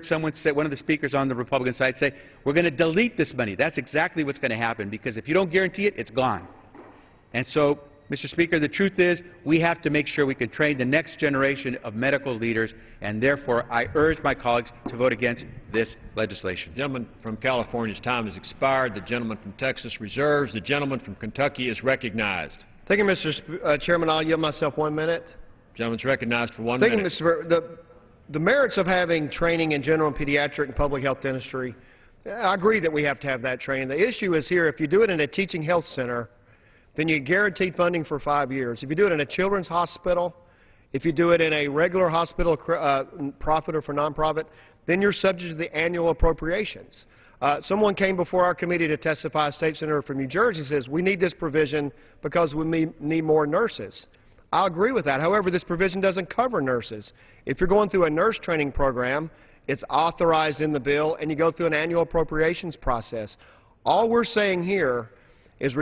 someone said, one of the speakers on the Republican side say, we're going to delete this money. That's exactly what's going to happen, because if you don't guarantee it, it's gone. And so, Mr. Speaker, the truth is we have to make sure we can train the next generation of medical leaders, and therefore I urge my colleagues to vote against this legislation. The gentleman from California's time has expired. The gentleman from Texas reserves. The gentleman from Kentucky is recognized. Thank you, Mr. Chairman. I'll yield myself 1 minute. The gentleman's recognized for 1 Thank minute. you, Mr. The merits of having training in general and pediatric and public health dentistry, I agree that we have to have that training. The issue is here, if you do it in a teaching health center, then you guaranteed funding for 5 years. If you do it in a children's hospital, if you do it in a regular hospital, profit or for nonprofit, then you're subject to the annual appropriations. Someone came before our committee to testify, a state senator from New Jersey, says we need this provision because we need more nurses. I agree with that. However, this provision doesn't cover nurses. If you're going through a nurse training program, it's authorized in the bill, and you go through an annual appropriations process. All we're saying here is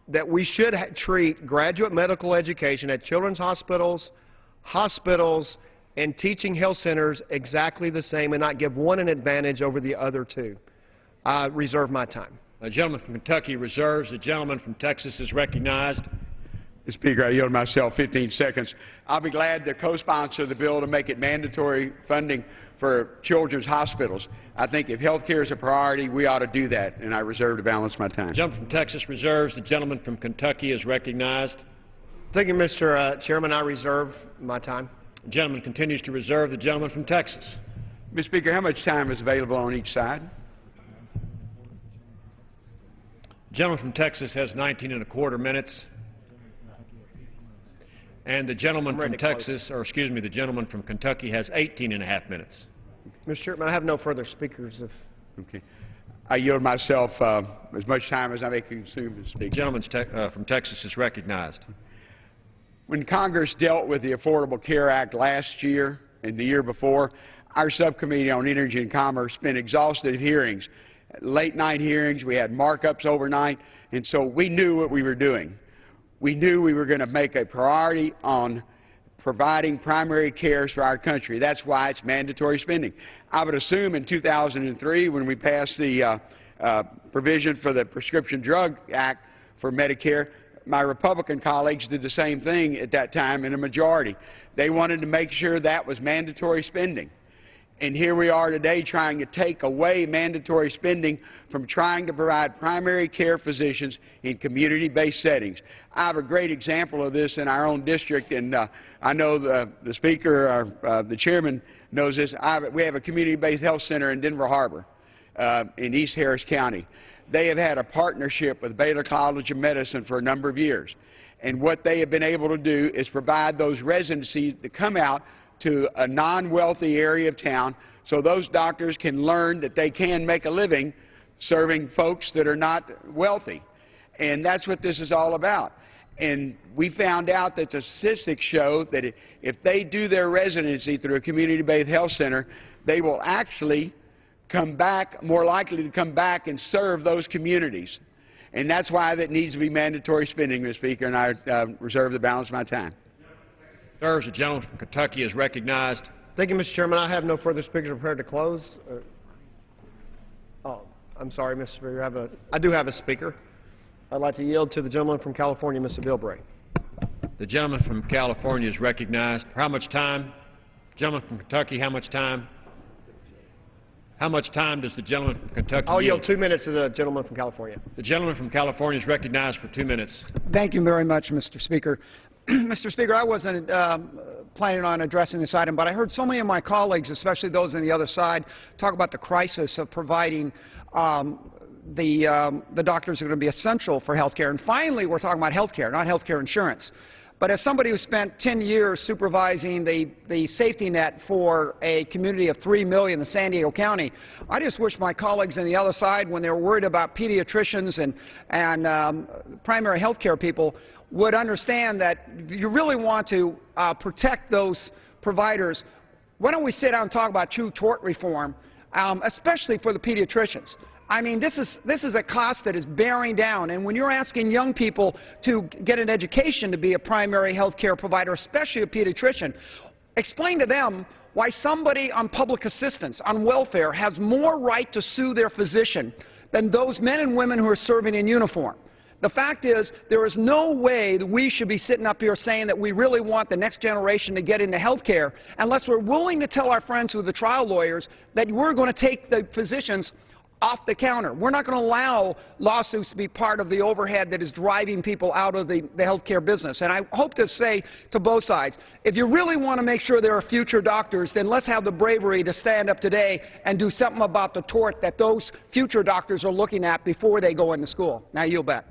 that we should treat graduate medical education at children's hospitals, and teaching health centers exactly the same and not give one an advantage over the other two. I reserve my time. The gentleman from Kentucky reserves. The gentleman from Texas is recognized. Mr. Speaker, I yield myself 15 seconds. I'll be glad to co-sponsor the bill to make it mandatory funding for children's hospitals. I think if health care is a priority, we ought to do that, and I reserve to balance my time. The gentleman from Texas reserves. The gentleman from Kentucky is recognized. Thank you, Mr. Chairman. I reserve my time. The gentleman continues to reserve. The gentleman from Texas. Mr. Speaker, how much time is available on each side? The gentleman from Texas has 19¼ minutes. And the gentleman from Texas, or excuse me, the gentleman from Kentucky has 18½ minutes. Mr. Chairman, I have no further speakers. Okay. I yield myself as much time as I may consume, Mr. Speaker. The gentleman from Texas is recognized. When Congress dealt with the Affordable Care Act last year and the year before, our subcommittee on Energy and Commerce spent exhaustive hearings, late-night hearings. We had markups overnight, and so we knew what we were doing. We knew we were going to make a priority on providing primary care for our country. That's why it's mandatory spending. I would assume in 2003, when we passed the provision for the Prescription Drug Act for Medicare, my Republican colleagues did the same thing at that time in a majority. They wanted to make sure that was mandatory spending. And here we are today trying to take away mandatory spending from trying to provide primary care physicians in community-based settings. I have a great example of this in our own district, and I know the Speaker, the Chairman, knows this. We have a community-based health center in Denver Harbor in East Harris County. They have had a partnership with Baylor College of Medicine for a number of years. And what they have been able to do is provide those residencies that come out to a non-wealthy area of town so those doctors can learn that they can make a living serving folks that are not wealthy. And that's what this is all about. And we found out that the statistics show that if they do their residency through a community-based health center, they will actually come back, more likely to come back and serve those communities. And that's why that needs to be mandatory spending, Mr. Speaker, and I reserve the balance of my time. The gentleman from Kentucky is recognized. Thank you, Mr. Chairman. I have no further speakers prepared to close. I'm sorry, Mr. Speaker. I do have a speaker. I'd like to yield to the gentleman from California, Mr. Bilbray. The gentleman from California is recognized. How much time? Gentleman from Kentucky, how much time? How much time does the gentleman from Kentucky I'll yield 2 minutes to the gentleman from California. The gentleman from California is recognized for 2 minutes. Thank you very much, Mr. Speaker. Mr. Speaker, I wasn't planning on addressing this item, but I heard so many of my colleagues, especially those on the other side, talk about the crisis of providing the doctors who are going to be essential for health care. And finally, we're talking about health care, not health care insurance. But as somebody who spent 10 years supervising the safety net for a community of 3 million in San Diego County, I just wish my colleagues on the other side, when they were worried about pediatricians and primary health care people, would understand that if you really want to protect those providers, why don't we sit down and talk about true tort reform, especially for the pediatricians. I mean, this is a cost that is bearing down, and when you're asking young people to get an education to be a primary health care provider, especially a pediatrician, explain to them why somebody on public assistance, on welfare, has more right to sue their physician than those men and women who are serving in uniform. The fact is, there is no way that we should be sitting up here saying that we really want the next generation to get into health care unless we're willing to tell our friends who are the trial lawyers that we're going to take the physicians off the counter. We're not going to allow lawsuits to be part of the overhead that is driving people out of the health care business. And I hope to say to both sides, if you really want to make sure there are future doctors, then let's have the bravery to stand up today and do something about the tort that those future doctors are looking at before they go into school. Now I yield back.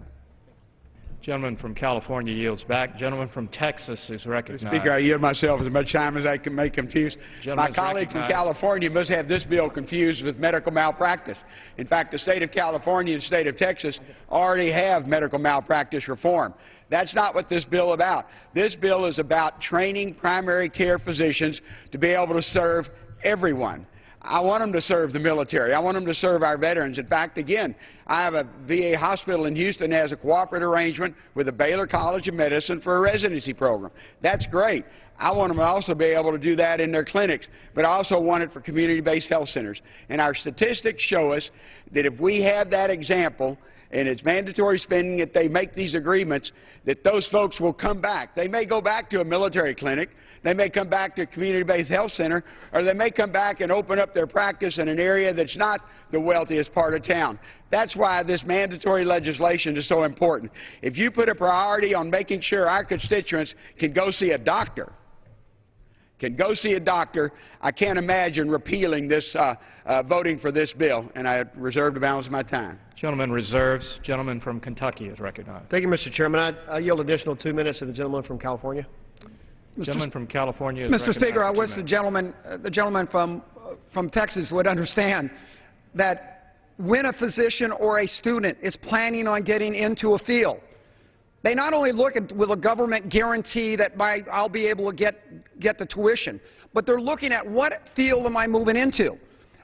Gentleman from California yields back. Gentleman from Texas is recognized. Speaker, I yield myself as much time as I can make confused. My colleague from California must have this bill confused with medical malpractice. In fact, the state of California and the state of Texas already have medical malpractice reform. That's not what this bill is about. This bill is about training primary care physicians to be able to serve everyone. I want them to serve the military. I want them to serve our veterans. In fact, again, I have a VA hospital in Houston that has a cooperative arrangement with the Baylor College of Medicine for a residency program. That's great. I want them to also be able to do that in their clinics, but I also want it for community-based health centers. And our statistics show us that if we have that example, and it's mandatory spending, that they make these agreements, that those folks will come back. They may go back to a military clinic, they may come back to a community-based health center, or they may come back and open up their practice in an area that's not the wealthiest part of town. That's why this mandatory legislation is so important. If you put a priority on making sure our constituents can go see a doctor, I can't imagine repealing this, voting for this bill, and I reserve the balance of my time. Gentleman reserves. Gentleman from Kentucky is recognized. Thank you, Mr. Chairman. I yield additional 2 minutes to the gentleman from California. Gentleman from California is Mr. Speaker, I wish the gentleman from Texas would understand that when a physician or a student is planning on getting into a field, they not only look at will a government guarantee that I'll be able to get the tuition, but they're looking at what field am I moving into.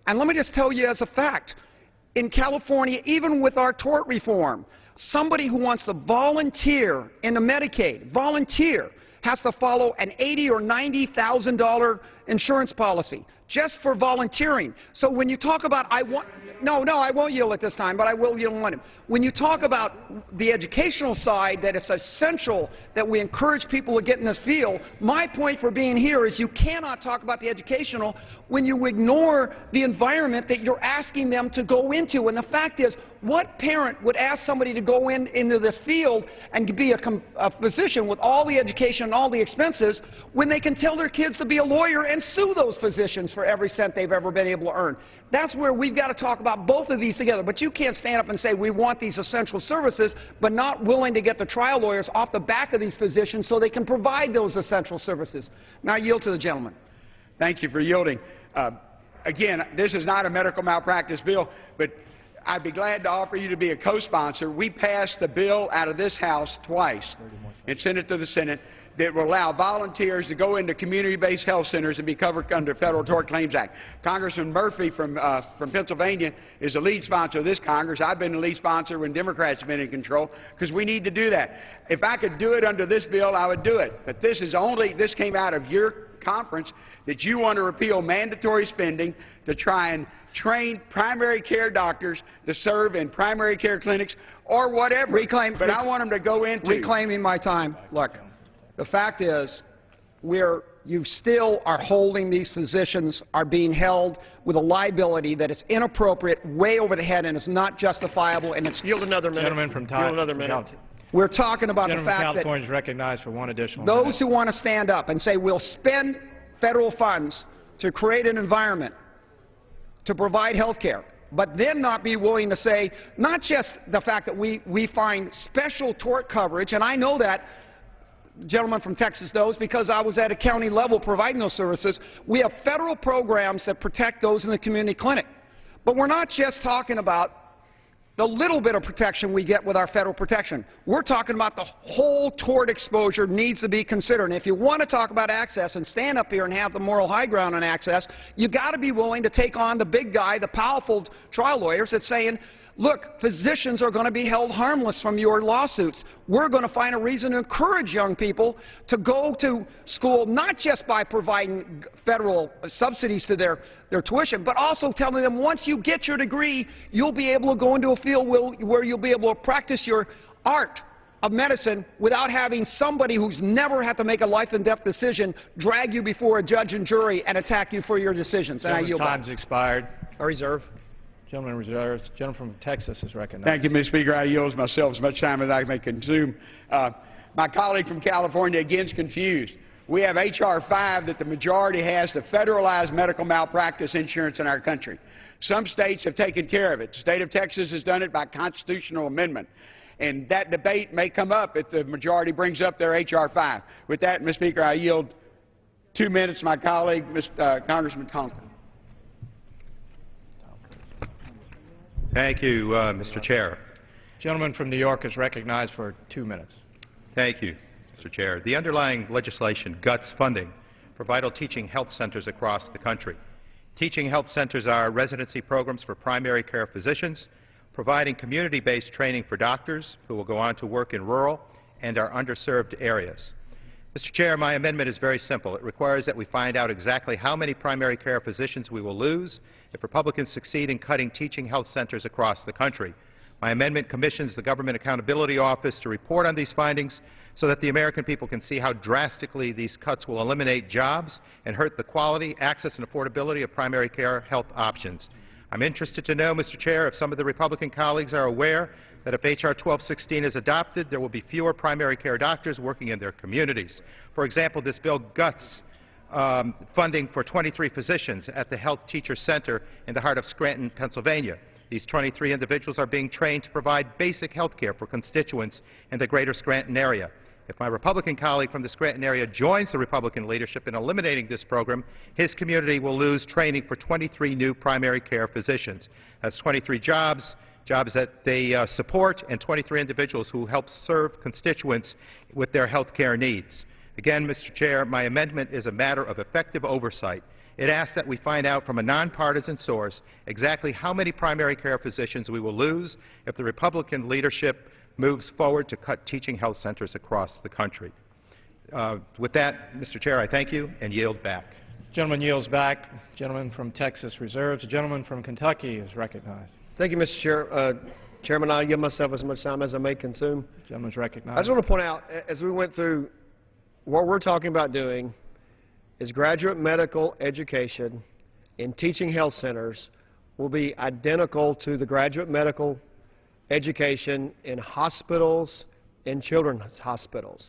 And let me just tell you as a fact, in California, even with our tort reform, somebody who wants to volunteer into Medicaid, has to follow an $80,000 or $90,000 insurance policy just for volunteering. So when you talk about I won't yield at this time, but I will yield on him. When you talk about the educational side, that it's essential that we encourage people to get in this field, my point for being here is you cannot talk about the educational when you ignore the environment that you're asking them to go into. And the fact is, what parent would ask somebody to go into this field and be a physician with all the education and all the expenses when they can tell their kids to be a lawyer and sue those physicians for every cent they've ever been able to earn? That's where we've got to talk about both of these together. But you can't stand up and say we want these essential services, but not willing to get the trial lawyers off the back of these physicians so they can provide those essential services. Now I yield to the gentleman. Thank you for yielding. Again, this is not a medical malpractice bill, but I'd be glad to offer you to be a co-sponsor. We passed the bill out of this House twice and sent it to the Senate that will allow volunteers to go into community-based health centers and be covered under Federal Tort Claims Act. Congressman Murphy from Pennsylvania is the lead sponsor of this Congress. I've been the lead sponsor when Democrats have been in control because we need to do that. If I could do it under this bill, I would do it. But this came out of your conference that you want to repeal mandatory spending to try and train primary care doctors to serve in primary care clinics or whatever. But I want them to go into reclaiming my time. Look, the fact is, you still are holding these physicians are being held with a liability that is inappropriate, way over the head, and is not justifiable. And it's yield another minute. Gentleman from We're talking about the fact that California is recognized for one additional those minute. who want to stand up and say we'll spend federal funds to create an environment to provide health care, but then not be willing to say not just the fact that we find special tort coverage, and I know that gentleman from Texas knows because I was at a county level providing those services. We have federal programs that protect those in the community clinic. But we're not just talking about the little bit of protection we get with our federal protection. We're talking about the whole tort exposure needs to be considered. And if you want to talk about access and stand up here and have the moral high ground on access, you've got to be willing to take on the big guy, the powerful trial lawyers that's saying, look, physicians are going to be held harmless from your lawsuits. We're going to find a reason to encourage young people to go to school, not just by providing federal subsidies to their tuition, but also telling them once you get your degree, you'll be able to go into a field where you'll be able to practice your art of medicine without having somebody who's never had to make a life-and-death decision drag you before a judge and jury and attack you for your decisions. And I yield back. Time's expired. I reserve. Gentleman reserves. Gentleman from Texas is recognized. Thank you, Mr. Speaker. I yield myself as much time as I may consume. My colleague from California again is confused. We have H.R. 5 that the majority has to federalize medical malpractice insurance in our country. Some states have taken care of it. The state of Texas has done it by constitutional amendment. And that debate may come up if the majority brings up their H.R. 5. With that, Mr. Speaker, I yield 2 minutes to my colleague, Congressman Tonkin. Thank you, Mr. Chair. Gentleman from New York is recognized for 2 minutes. Thank you, Mr. Chair. The underlying legislation guts funding for vital teaching health centers across the country. Teaching health centers are residency programs for primary care physicians, providing community-based training for doctors who will go on to work in rural and our underserved areas. Mr. Chair, my amendment is very simple. It requires that we find out exactly how many primary care physicians we will lose if Republicans succeed in cutting teaching health centers across the country. My amendment commissions the Government Accountability Office to report on these findings so that the American people can see how drastically these cuts will eliminate jobs and hurt the quality, access, and affordability of primary care health options. I'm interested to know, Mr. Chair, if some of the Republican colleagues are aware that if H.R. 1216 is adopted, there will be fewer primary care doctors working in their communities. For example, this bill guts funding for 23 physicians at the Health Teacher Center in the heart of Scranton, Pennsylvania. These 23 individuals are being trained to provide basic health care for constituents in the greater Scranton area. If my Republican colleague from the Scranton area joins the Republican leadership in eliminating this program, his community will lose training for 23 new primary care physicians. That's 23 jobs that they support, and 23 individuals who help serve constituents with their health care needs. Again, Mr. Chair, my amendment is a matter of effective oversight. It asks that we find out from a nonpartisan source exactly how many primary care physicians we will lose if the Republican leadership moves forward to cut teaching health centers across the country. With that, Mr. Chair, I thank you and yield back. Gentleman yields back. Gentleman from Texas reserves. The gentleman from Kentucky is recognized. Thank you, Mr. Chair. Chairman, I'll give myself as much time as I may consume. The gentleman is recognized. I just want to point out, as we went through, what we're talking about doing is graduate medical education in teaching health centers will be identical to the graduate medical education in hospitals, in children's hospitals.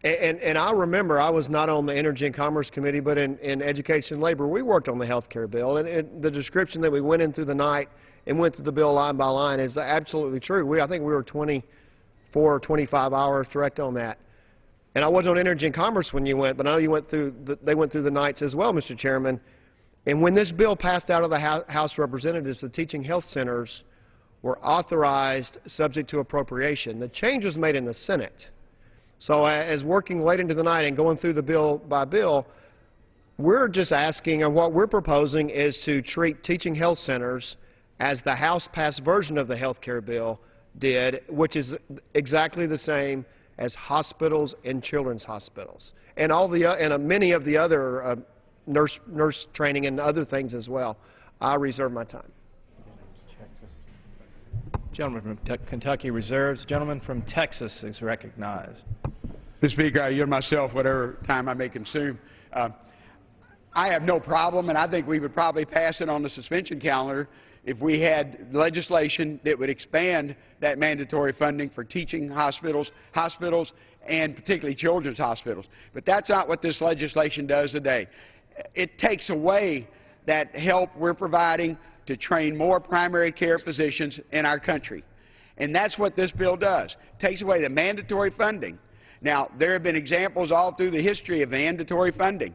And I remember I was not on the Energy and Commerce Committee, but in Education and Labor, we worked on the health care bill. And the description that we went in through the night and went through the bill line by line is absolutely true. I think we were 24 or 25 hours direct on that. And I wasn't on Energy and Commerce when you went, but I know you went through they went through the nights as well, Mr. Chairman. And when this bill passed out of the House of Representatives, the teaching health centers were authorized subject to appropriation. The change was made in the Senate. So as working late into the night and going through the bill by bill, we're just asking, and what we're proposing is to treat teaching health centers as the House-passed version of the health care bill did, which is exactly the same as hospitals and children's hospitals, and many of the other nurse training and other things as well. I reserve my time. Gentleman from Kentucky reserves. Gentleman from Texas is recognized. Mr. Speaker, I yield myself whatever time I may consume. I have no problem, and I think we would probably pass it on the suspension calendar if we had legislation that would expand that mandatory funding for teaching hospitals, and particularly children's hospitals. But that's not what this legislation does today. It takes away that help we're providing to train more primary care physicians in our country. And that's what this bill does. It takes away the mandatory funding. Now, there have been examples all through the history of mandatory funding.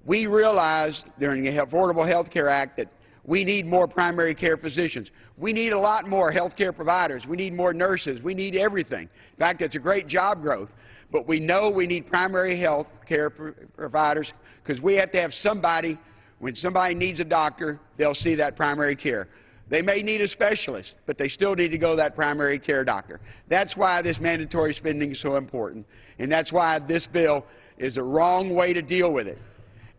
We realized during the Affordable Health Care Act that we need more primary care physicians. We need a lot more health care providers. We need more nurses. We need everything. In fact, it's a great job growth. But we know we need primary health care providers because we have to have somebody, when somebody needs a doctor, they'll see that primary care. They may need a specialist, but they still need to go to that primary care doctor. That's why this mandatory spending is so important, and that's why this bill is a wrong way to deal with it.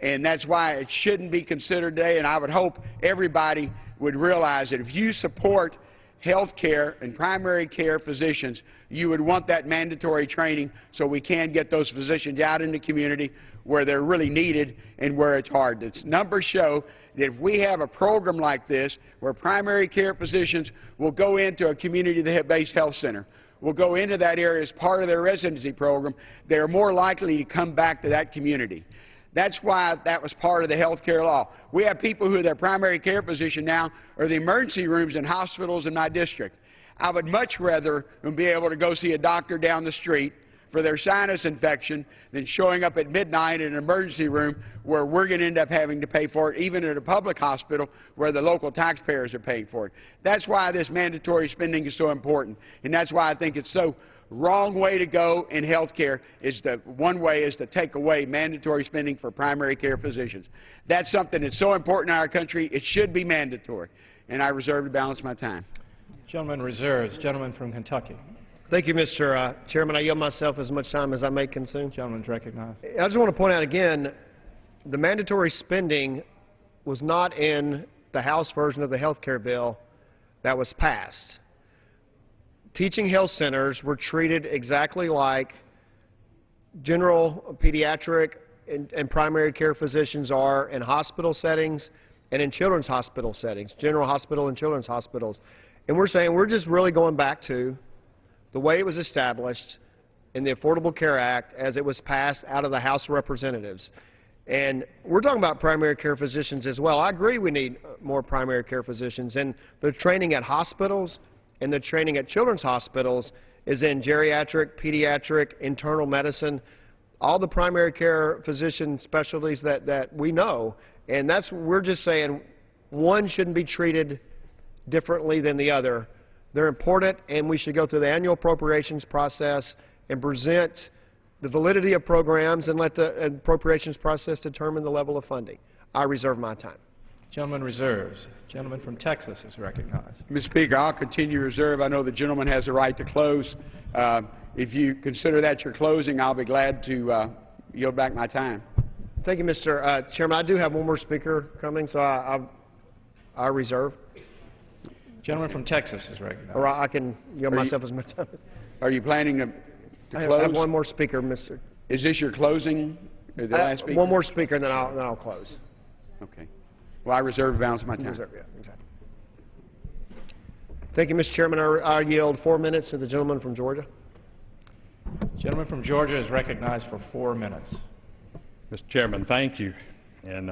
And that's why it shouldn't be considered today, and I would hope everybody would realize that if you support health care and primary care physicians, you would want that mandatory training so we can get those physicians out in the community where they're really needed and where it's hard. Its numbers show that if we have a program like this where primary care physicians will go into a community-based health center, will go into that area as part of their residency program, they're more likely to come back to that community. That's why that was part of the health care law. We have people who their primary care physician now are the emergency rooms in hospitals in my district. I would much rather them be able to go see a doctor down the street for their sinus infection than showing up at midnight in an emergency room where we're going to end up having to pay for it, even at a public hospital where the local taxpayers are paying for it. That's why this mandatory spending is so important, and that's why I think it's so wrong way to go in health care. One way is to take away mandatory spending for primary care physicians. That's something that's so important in our country, it should be mandatory. And I reserve to balance my time. Gentleman reserves. Gentleman from Kentucky. Thank you, Mr. Chairman. I yield myself as much time as I may consume. Gentleman's recognized. I just want to point out again, the mandatory spending was not in the House version of the health care bill that was passed. Teaching health centers were treated exactly like general pediatric and primary care physicians are in hospital settings and in children's hospital settings, general hospital and children's hospitals. And we're saying we're just really going back to the way it was established in the Affordable Care Act as it was passed out of the House of Representatives. And we're talking about primary care physicians as well. I agree we need more primary care physicians, and the training at hospitals and the training at children's hospitals is in geriatric, pediatric, internal medicine, all the primary care physician specialties that we know. And we're just saying one shouldn't be treated differently than the other. They're important, and we should go through the annual appropriations process and present the validity of programs and let the appropriations process determine the level of funding. I reserve my time. Gentleman reserves. Gentleman from Texas is recognized. Mr. Speaker, I'll continue to reserve. I know the gentleman has the right to close. If you consider that your closing, I'll be glad to yield back my time. Thank you, Mr. Chairman. I do have one more speaker coming, so I reserve. Gentleman from Texas is recognized. Or I can yield myself as much time. Are you planning to close? I have one more speaker, Mr. Is this your closing? The last speaker? One more speaker, and then I'll close. Okay. Well, I reserve the balance of my time. Reserve, yeah, exactly. Thank you, Mr. Chairman. I yield 4 minutes to the gentleman from Georgia. Gentleman from Georgia is recognized for 4 minutes. Mr. Chairman, thank you. And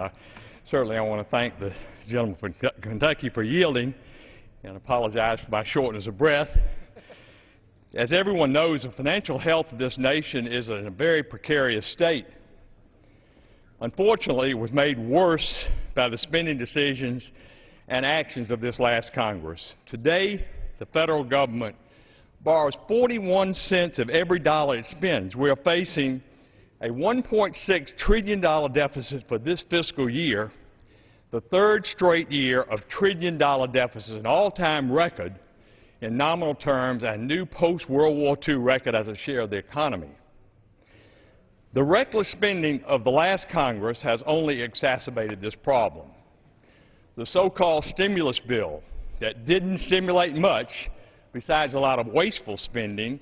certainly I want to thank the gentleman from Kentucky for yielding and apologize for my shortness of breath. As everyone knows, the financial health of this nation is in a very precarious state. Unfortunately, it was made worse by the spending decisions and actions of this last Congress. Today, the federal government borrows 41 cents of every dollar it spends. We are facing a $1.6 trillion deficit for this fiscal year, the third straight year of trillion-dollar deficit, an all-time record in nominal terms and new post-World War II record as a share of the economy. The reckless spending of the last Congress has only exacerbated this problem. The so-called stimulus bill that didn't stimulate much besides a lot of wasteful spending,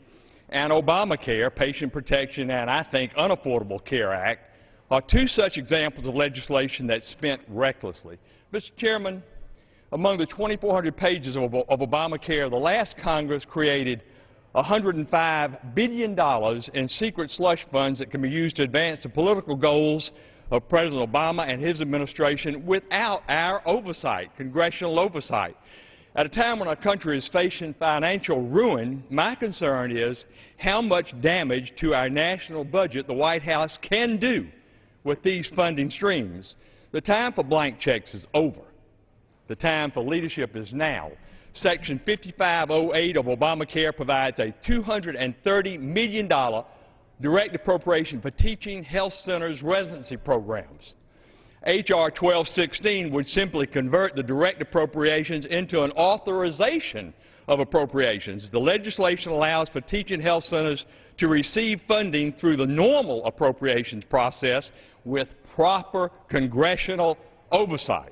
and Obamacare, Patient Protection, and I think Unaffordable Care Act are two such examples of legislation that spent recklessly. Mr. Chairman, among the 2,400 pages of Obamacare, the last Congress created $105 billion in secret slush funds that can be used to advance the political goals of President Obama and his administration without our oversight, congressional oversight. At a time when our country is facing financial ruin, my concern is how much damage to our national budget the White House can do with these funding streams. The time for blank checks is over. The time for leadership is now. Section 5508 of Obamacare provides a $230 million direct appropriation for teaching health centers residency programs. H.R. 1216 would simply convert the direct appropriations into an authorization of appropriations. The legislation allows for teaching health centers to receive funding through the normal appropriations process with proper congressional oversight.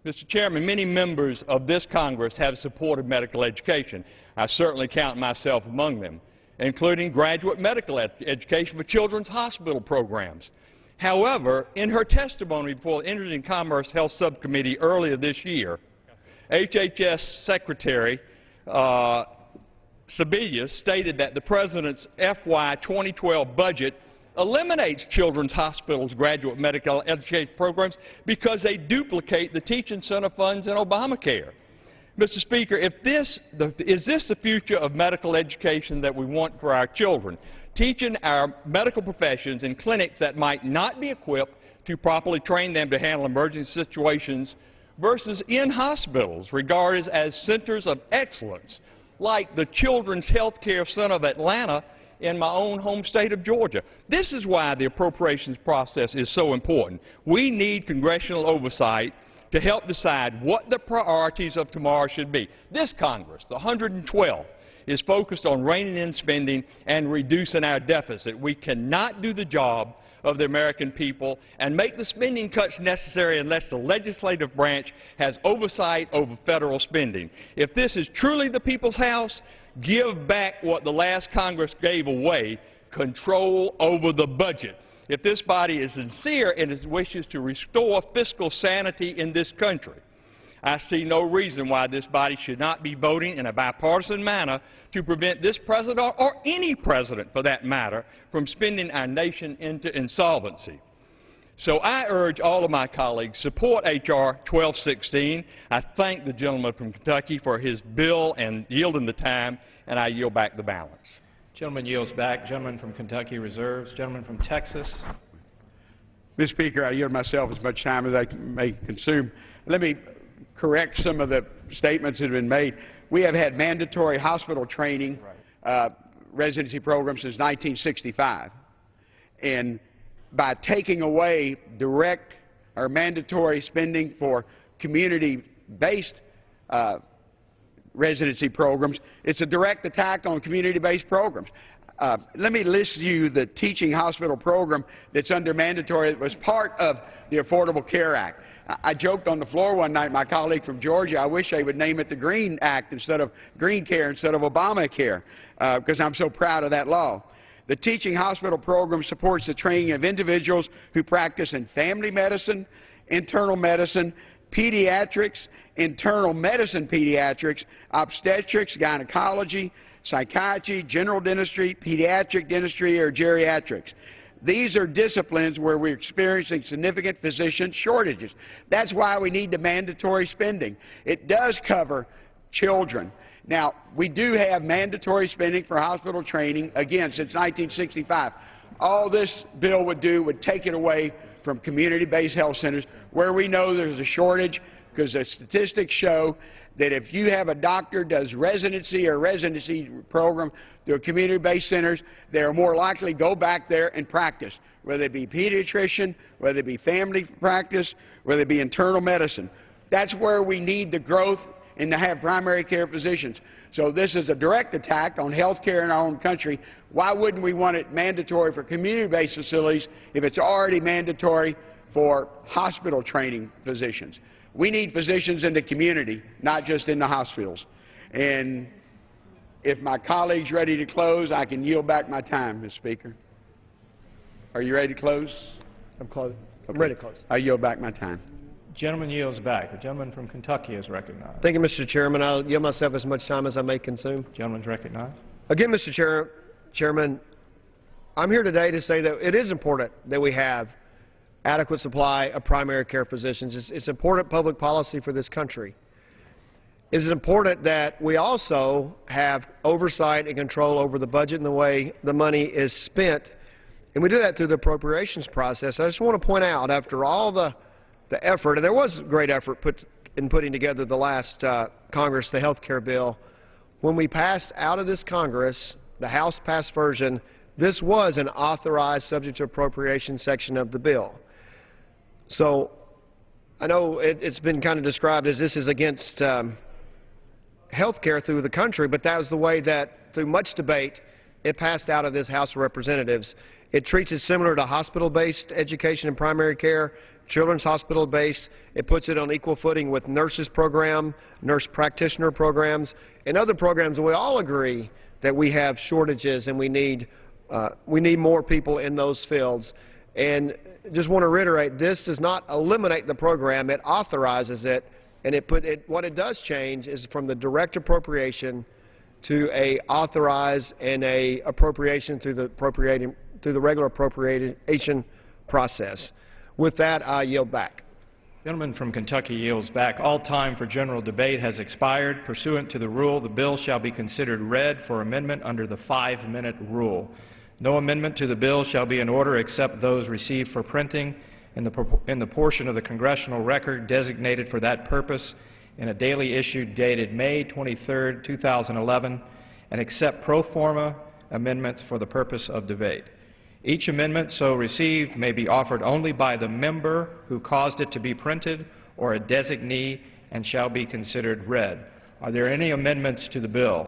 Mr. Chairman, many members of this Congress have supported medical education. I certainly count myself among them, including graduate medical education for children's hospital programs. However, in her testimony before the Energy and Commerce Health Subcommittee earlier this year, HHS Secretary Sebelius stated that the President's FY 2012 budget eliminates children's hospitals' graduate medical education programs because they duplicate the teaching center funds in Obamacare. Mr. Speaker, is this the future of medical education that we want for our children? Teaching our medical professions in clinics that might not be equipped to properly train them to handle emergency situations versus in hospitals regarded as centers of excellence, like the Children's Health Care Center of Atlanta in my own home state of Georgia. This is why the appropriations process is so important. We need congressional oversight to help decide what the priorities of tomorrow should be. This Congress, the 112th, is focused on reining in spending and reducing our deficit. We cannot do the job of the American people and make the spending cuts necessary unless the legislative branch has oversight over federal spending. If this is truly the people's house, give back what the last Congress gave away, control over the budget. If this body is sincere in its wishes to restore fiscal sanity in this country, I see no reason why this body should not be voting in a bipartisan manner to prevent this president, or any president for that matter, from spending our nation into insolvency. So I urge all of my colleagues, support H.R. 1216. I thank the gentleman from Kentucky for his bill and yielding the time, and I yield back the balance. Gentleman yields back. Gentleman from Kentucky reserves. Gentleman from Texas. Mr. Speaker, I yield myself as much time as I may consume. Let me correct some of the statements that have been made. We have had mandatory hospital training residency programs since 1965. And by taking away direct or mandatory spending for community-based residency programs, it's a direct attack on community-based programs. Let me list you the teaching hospital program that's under mandatory that was part of the Affordable Care Act. I joked on the floor one night, my colleague from Georgia, I wish they would name it the Green Act instead of Green Care instead of Obamacare, because I'm so proud of that law. The teaching hospital program supports the training of individuals who practice in family medicine, internal medicine, pediatrics, internal medicine pediatrics, obstetrics, gynecology, psychiatry, general dentistry, pediatric dentistry, or geriatrics. These are disciplines where we're experiencing significant physician shortages. That's why we need the mandatory spending. It does cover children. Now, we do have mandatory spending for hospital training, again, since 1965. All this bill would do would take it away from community-based health centers where we know there's a shortage, because the statistics show that if you have a doctor does residency or residency program through community-based centers, they are more likely to go back there and practice, whether it be pediatrician, whether it be family practice, whether it be internal medicine. That's where we need the growth and to have primary care physicians. So this is a direct attack on health care in our own country. Why wouldn't we want it mandatory for community-based facilities if it's already mandatory for hospital training physicians? We need physicians in the community, not just in the hospitals. And if my colleague's ready to close, I can yield back my time, Mr. Speaker. Are you ready to close? I'm closing. I'm Okay. ready to close. I yield back my time. Gentleman yields back. The gentleman from Kentucky is recognized. Thank you, Mr. Chairman. I'll yield myself as much time as I may consume. Gentleman's recognized. Again, Mr. Chairman, I'm here today to say that it is important that we have adequate supply of primary care physicians. It's important public policy for this country. It is important that we also have oversight and control over the budget and the way the money is spent, and we do that through the appropriations process. I just want to point out, after all the effort, and there was great effort in putting together the last Congress, the health care bill, when we passed out of this Congress, the House passed version, this was an authorized subject to appropriation section of the bill. So I know it's been kind of described as this is against health care through the country, but that was the way that, through much debate, it passed out of this House of Representatives. It treats it similar to hospital-based education and primary care, children's hospital-based. It puts it on equal footing with nurses program, nurse practitioner programs, and other programs. And we all agree that we have shortages and we need more people in those fields. And just want to reiterate, this does not eliminate the program. It authorizes it, and what it does change is from the direct appropriation to a authorized and a appropriation through the regular appropriation process. With that, I yield back. The gentleman from Kentucky yields back. All time for general debate has expired. Pursuant to the rule, the bill shall be considered read for amendment under the 5-minute rule. No amendment to the bill shall be in order except those received for printing in the portion of the congressional record designated for that purpose in a daily issue dated May 23, 2011, and accept pro forma amendments for the purpose of debate. Each amendment so received may be offered only by the member who caused it to be printed or a designee and shall be considered read. Are there any amendments to the bill?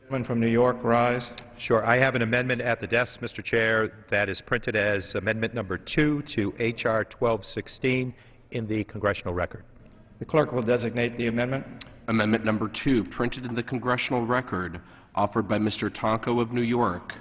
Gentleman from New York, rise. Sure. I have an amendment at the desk, Mr. Chair, that is printed as Amendment Number 2 to H.R. 1216 in the congressional record. The clerk will designate the amendment. Amendment Number 2, printed in the congressional record, offered by Mr. Tonko of New York.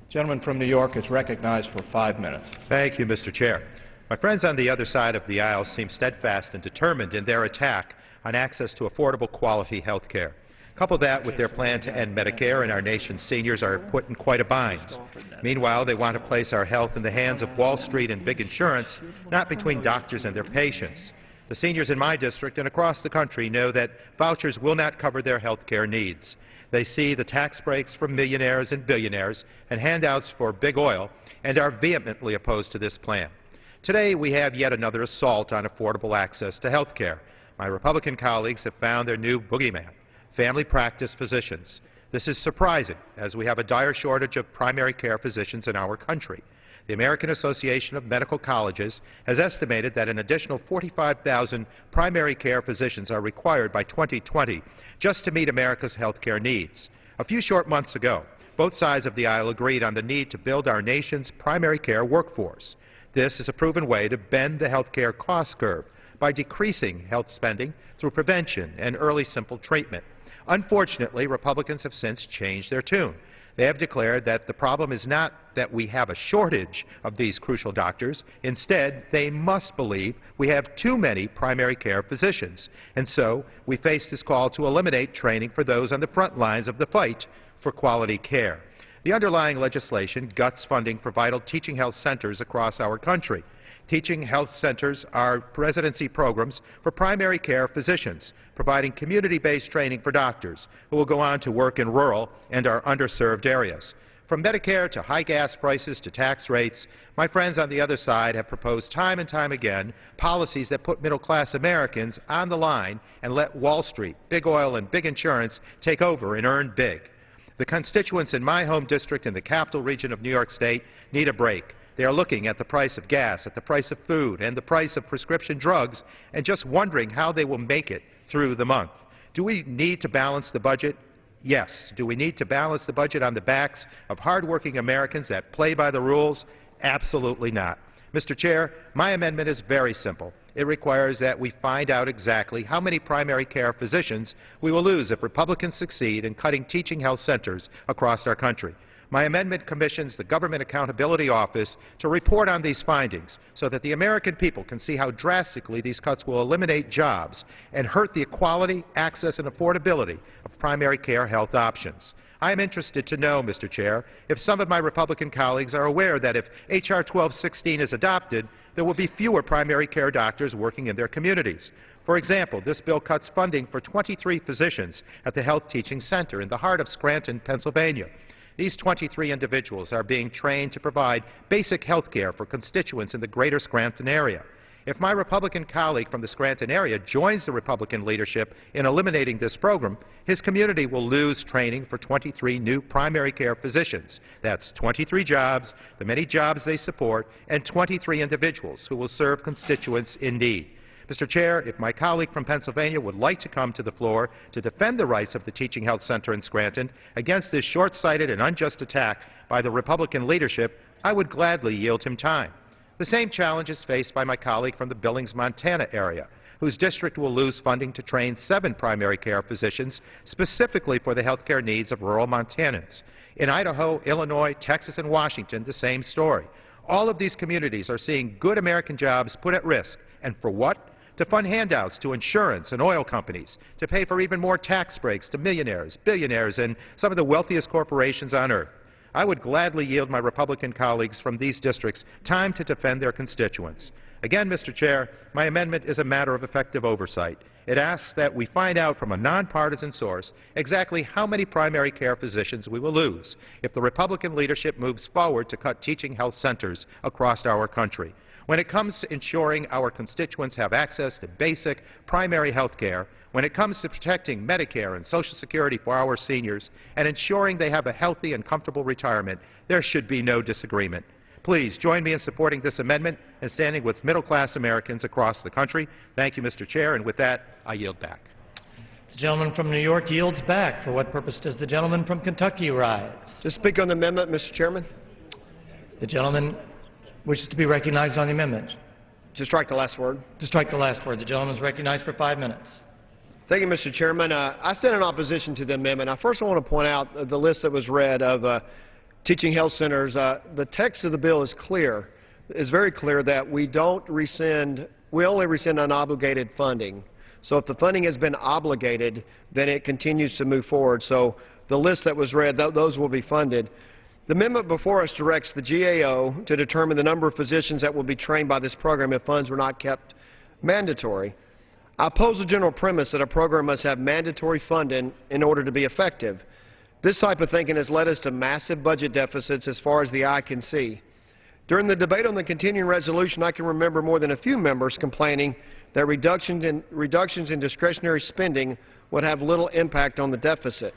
Gentleman from New York is recognized for 5 minutes. Thank you, Mr. Chair. My friends on the other side of the aisle seem steadfast and determined in their attack on access to affordable quality health care. Couple that with their plan to end Medicare, and our nation's seniors are put in quite a bind. Meanwhile, they want to place our health in the hands of Wall Street and big insurance, not between doctors and their patients. The seniors in my district and across the country know that vouchers will not cover their health care needs. They see the tax breaks for millionaires and billionaires and handouts for big oil and are vehemently opposed to this plan. Today, we have yet another assault on affordable access to health care. My Republican colleagues have found their new boogeyman, family practice physicians. This is surprising, as we have a dire shortage of primary care physicians in our country. The American Association of Medical Colleges has estimated that an additional 45,000 primary care physicians are required by 2020 just to meet America's health care needs. A few short months ago, both sides of the aisle agreed on the need to build our nation's primary care workforce. This is a proven way to bend the health care cost curve by decreasing health spending through prevention and early simple treatment. Unfortunately, Republicans have since changed their tune. They have declared that the problem is not that we have a shortage of these crucial doctors. Instead, they must believe we have too many primary care physicians. And so we face this call to eliminate training for those on the front lines of the fight for quality care. The underlying legislation guts funding for vital teaching health centers across our country. Teaching health centers are residency programs for primary care physicians, providing community-based training for doctors who will go on to work in rural and our underserved areas. From Medicare to high gas prices to tax rates, my friends on the other side have proposed time and time again policies that put middle-class Americans on the line and let Wall Street, big oil, and big insurance take over and earn big. The constituents in my home district in the capital region of New York State need a break. They are looking at the price of gas, at the price of food, and the price of prescription drugs, and just wondering how they will make it through the month. Do we need to balance the budget? Yes. Do we need to balance the budget on the backs of hardworking Americans that play by the rules? Absolutely not. Mr. Chair, my amendment is very simple. It requires that we find out exactly how many primary care physicians we will lose if Republicans succeed in cutting teaching health centers across our country. My amendment commissions the Government Accountability Office to report on these findings so that the American people can see how drastically these cuts will eliminate jobs and hurt the equality, access, and affordability of primary care health options. I am interested to know, Mr. Chair, if some of my Republican colleagues are aware that if H.R. 1216 is adopted, there will be fewer primary care doctors working in their communities. For example, this bill cuts funding for 23 physicians at the Health Teaching Center in the heart of Scranton, Pennsylvania. These 23 individuals are being trained to provide basic health care for constituents in the greater Scranton area. If my Republican colleague from the Scranton area joins the Republican leadership in eliminating this program, his community will lose training for 23 new primary care physicians. That's 23 jobs, the many jobs they support, and 23 individuals who will serve constituents in need. Mr. Chair, if my colleague from Pennsylvania would like to come to the floor to defend the rights of the Teaching Health Center in Scranton against this short-sighted and unjust attack by the Republican leadership, I would gladly yield him time. The same challenge is faced by my colleague from the Billings, Montana area, whose district will lose funding to train 7 primary care physicians specifically for the health care needs of rural Montanans. In Idaho, Illinois, Texas, and Washington, the same story. All of these communities are seeing good American jobs put at risk. And for what? To fund handouts to insurance and oil companies, to pay for even more tax breaks to millionaires, billionaires, and some of the wealthiest corporations on earth. I would gladly yield my Republican colleagues from these districts time to defend their constituents. Again, Mr. Chair, my amendment is a matter of effective oversight. It asks that we find out from a nonpartisan source exactly how many primary care physicians we will lose if the Republican leadership moves forward to cut teaching health centers across our country. When it comes to ensuring our constituents have access to basic primary health care, when it comes to protecting Medicare and Social Security for our seniors, and ensuring they have a healthy and comfortable retirement, there should be no disagreement. Please join me in supporting this amendment and standing with middle-class Americans across the country. Thank you, Mr. Chair, and with that, I yield back. The gentleman from New York yields back. For what purpose does the gentleman from Kentucky rise? To speak on the amendment, Mr. Chairman. The gentleman wishes to be recognized on the amendment. To strike the last word. To strike the last word. The gentleman is recognized for 5 minutes. Thank you, Mr. Chairman. I stand in opposition to the amendment. I first want to point out the list that was read of teaching health centers. The text of the bill is clear. It's very clear that we only rescind unobligated funding. So if the funding has been obligated, then it continues to move forward. So the list that was read, those will be funded. The amendment before us directs the GAO to determine the number of physicians that will be trained by this program if funds were not kept mandatory. I oppose the general premise that a program must have mandatory funding in order to be effective. This type of thinking has led us to massive budget deficits as far as the eye can see. During the debate on the continuing resolution, I can remember more than a few members complaining that reductions in discretionary spending would have little impact on the deficit.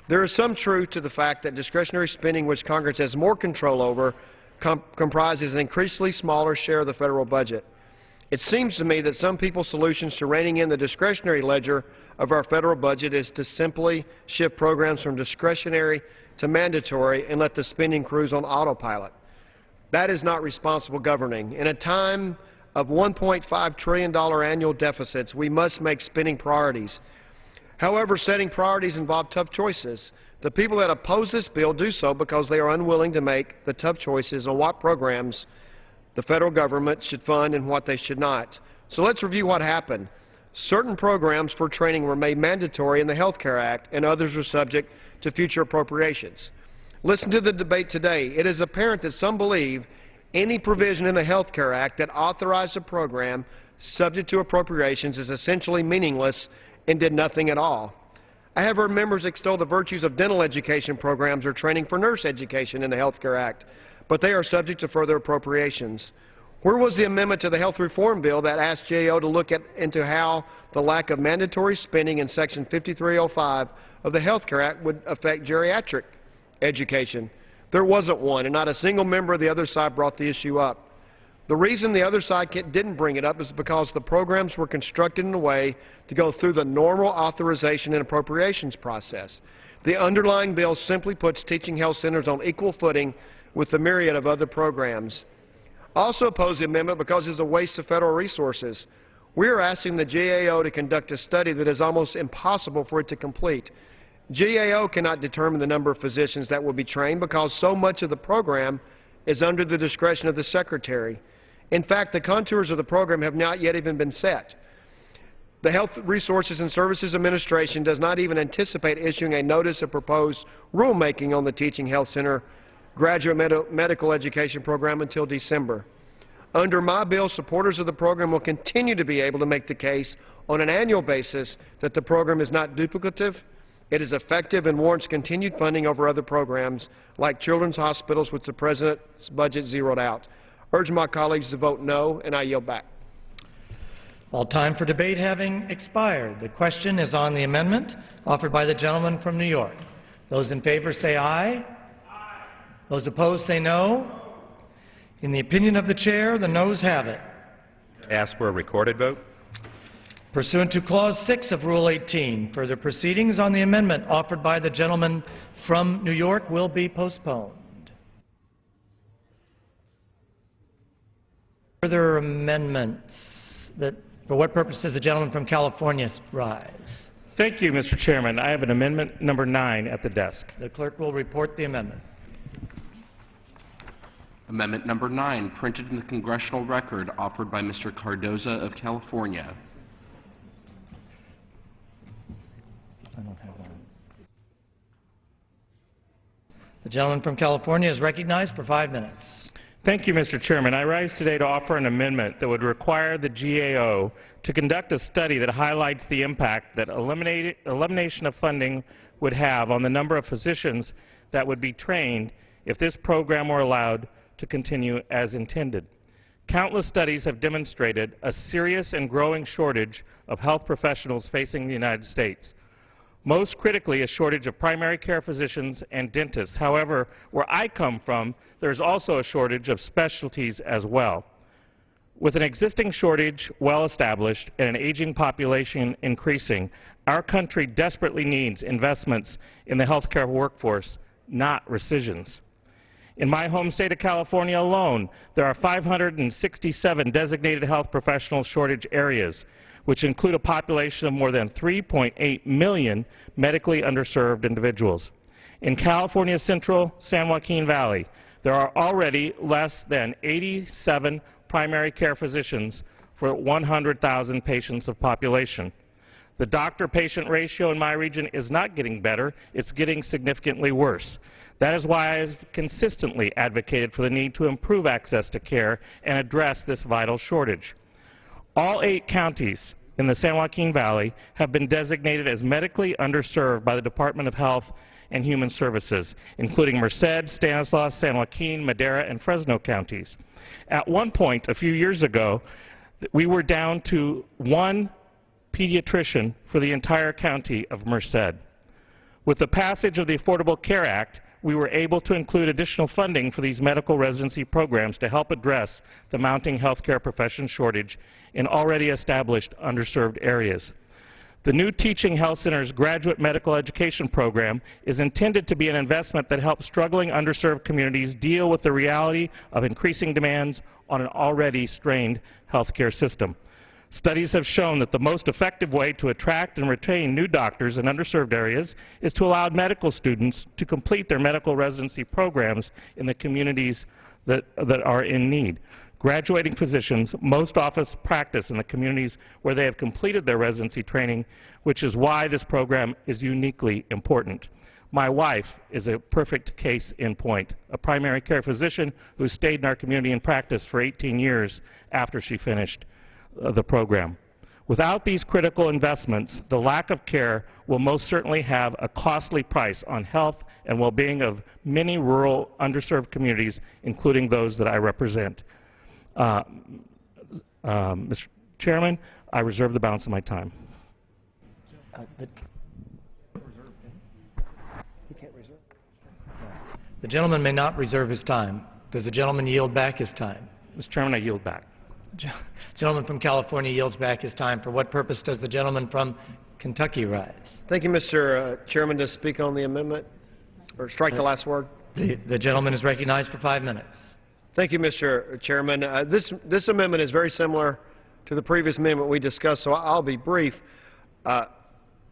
There is some truth to the fact that discretionary spending, which Congress has more control over, comprises an increasingly smaller share of the federal budget. It seems to me that some people's solutions to reining in the discretionary ledger of our federal budget is to simply shift programs from discretionary to mandatory and let the spending cruise on autopilot. That is not responsible governing. In a time of $1.5 trillion annual deficits, we must make spending priorities. However, setting priorities involve tough choices. The people that oppose this bill do so because they are unwilling to make the tough choices on what programs the federal government should fund and what they should not. So let's review what happened. Certain programs for training were made mandatory in the Health Care Act, and others were subject to future appropriations. Listen to the debate today. It is apparent that some believe any provision in the Health Care Act that authorized a program subject to appropriations is essentially meaningless and did nothing at all. I have heard members extol the virtues of dental education programs or training for nurse education in the Health Care Act, but they are subject to further appropriations. Where was the amendment to the health reform bill that asked GAO to look into how the lack of mandatory spending in Section 5305 of the Health Care Act would affect geriatric education? There wasn't one, and not a single member of the other side brought the issue up. The reason the other side didn't bring it up is because the programs were constructed in a way to go through the normal authorization and appropriations process. The underlying bill simply puts teaching health centers on equal footing with the myriad of other programs. I also oppose the amendment because it's a waste of federal resources. We are asking the GAO to conduct a study that is almost impossible for it to complete. GAO cannot determine the number of physicians that will be trained because so much of the program is under the discretion of the Secretary. In fact, the contours of the program have not yet even been set. The Health Resources and Services Administration does not even anticipate issuing a notice of proposed rulemaking on the Teaching Health Center graduate medical education program until December. Under my bill, supporters of the program will continue to be able to make the case on an annual basis that the program is not duplicative, it is effective, and warrants continued funding over other programs like children's hospitals, which the President's budget zeroed out. I urge my colleagues to vote no, and I yield back. All time for debate having expired, the question is on the amendment offered by the gentleman from New York. Those in favor say aye. Aye. Those opposed say no. In the opinion of the chair, the noes have it. Ask for a recorded vote. Pursuant to Clause 6 of Rule 18, further proceedings on the amendment offered by the gentleman from New York will be postponed. Further amendments. For what purpose does the gentleman from California rise? Thank you, Mr. Chairman. I have an amendment number 9 at the desk. The clerk will report the amendment. Amendment number 9, printed in the congressional record, offered by Mr. Cardoza of California. I don't have that. The gentleman from California is recognized for 5 minutes. Thank you, Mr. Chairman. I rise today to offer an amendment that would require the GAO to conduct a study that highlights the impact that elimination of funding would have on the number of physicians that would be trained if this program were allowed to continue as intended. Countless studies have demonstrated a serious and growing shortage of health professionals facing the United States. Most critically, a shortage of primary care physicians and dentists. However, where I come from, there's also a shortage of specialties as well. With an existing shortage well established and an aging population increasing, our country desperately needs investments in the healthcare workforce, not rescissions. In my home state of California alone, there are 567 designated health professional shortage areas, which include a population of more than 3.8 million medically underserved individuals. In California's central San Joaquin Valley, there are already less than 87 primary care physicians for 100,000 patients of population. The doctor-patient ratio in my region is not getting better, it's getting significantly worse. That is why I have consistently advocated for the need to improve access to care and address this vital shortage. All 8 counties in the San Joaquin Valley have been designated as medically underserved by the Department of Health and Human Services, including Merced, Stanislaus, San Joaquin, Madera, and Fresno counties. At one point, a few years ago, we were down to 1 pediatrician for the entire county of Merced. With the passage of the Affordable Care Act, we were able to include additional funding for these medical residency programs to help address the mounting healthcare profession shortage in already established underserved areas. The new Teaching Health Center's graduate medical education program is intended to be an investment that helps struggling underserved communities deal with the reality of increasing demands on an already strained healthcare system. Studies have shown that the most effective way to attract and retain new doctors in underserved areas is to allow medical students to complete their medical residency programs in the communities that are in need. Graduating physicians most often practice in the communities where they have completed their residency training, which is why this program is uniquely important. My wife is a perfect case in point, a primary care physician who stayed in our community and practiced for 18 years after she finished the program. Without these critical investments, the lack of care will most certainly have a costly price on health and well-being of many rural, underserved communities, including those that I represent. Mr. Chairman, I reserve the balance of my time. The gentleman may not reserve his time. Does the gentleman yield back his time? Mr. Chairman, I yield back. The gentleman from California yields back his time. For what purpose does the gentleman from Kentucky rise? Thank you, Mr. Chairman. To speak on the amendment, or strike the last word. The gentleman is recognized for 5 minutes. Thank you, Mr. Chairman. This amendment is very similar to the previous amendment we discussed, so I'll be brief.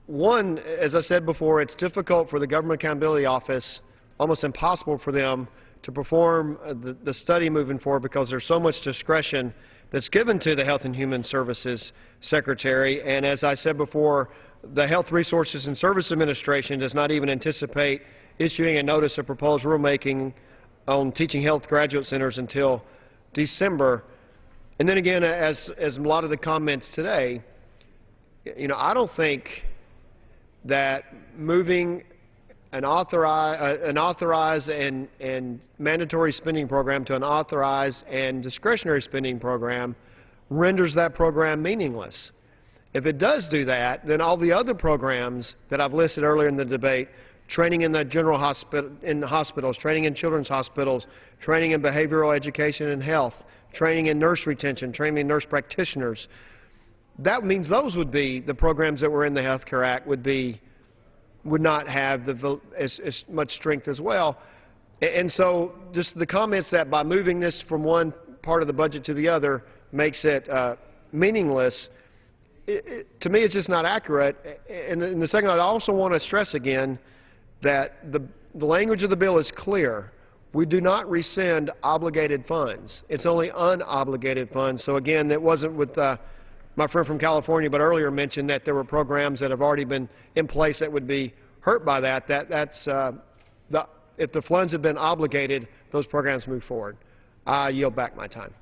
One, as I said before, it's difficult for the Government Accountability Office, almost impossible for them to perform the study moving forward because there's so much discretion that's given to the Health and Human Services Secretary. And as I said before, the Health Resources and Service Administration does not even anticipate issuing a notice of proposed rulemaking on teaching health graduate centers until December. And then again, as a lot of the comments today, you know, I don't think that moving an authorized and mandatory spending program to an authorized and discretionary spending program renders that program meaningless. If it does do that, then all the other programs that I've listed earlier in the debate, training in the general hospitals, training in children's hospitals, training in behavioral education and health, training in nurse retention, training in nurse practitioners, that means those would be the programs that were in the Health Care Act would not have as much strength as well. And so just the comments that by moving this from one part of the budget to the other makes it meaningless, to me it's just not accurate. And the second, I also want to stress again that the language of the bill is clear. We do not rescind obligated funds. It's only unobligated funds. So again, it wasn't with my friend from California, but earlier mentioned that there were programs that have already been in place that would be hurt by that. If the funds have been obligated, those programs move forward. I yield back my time.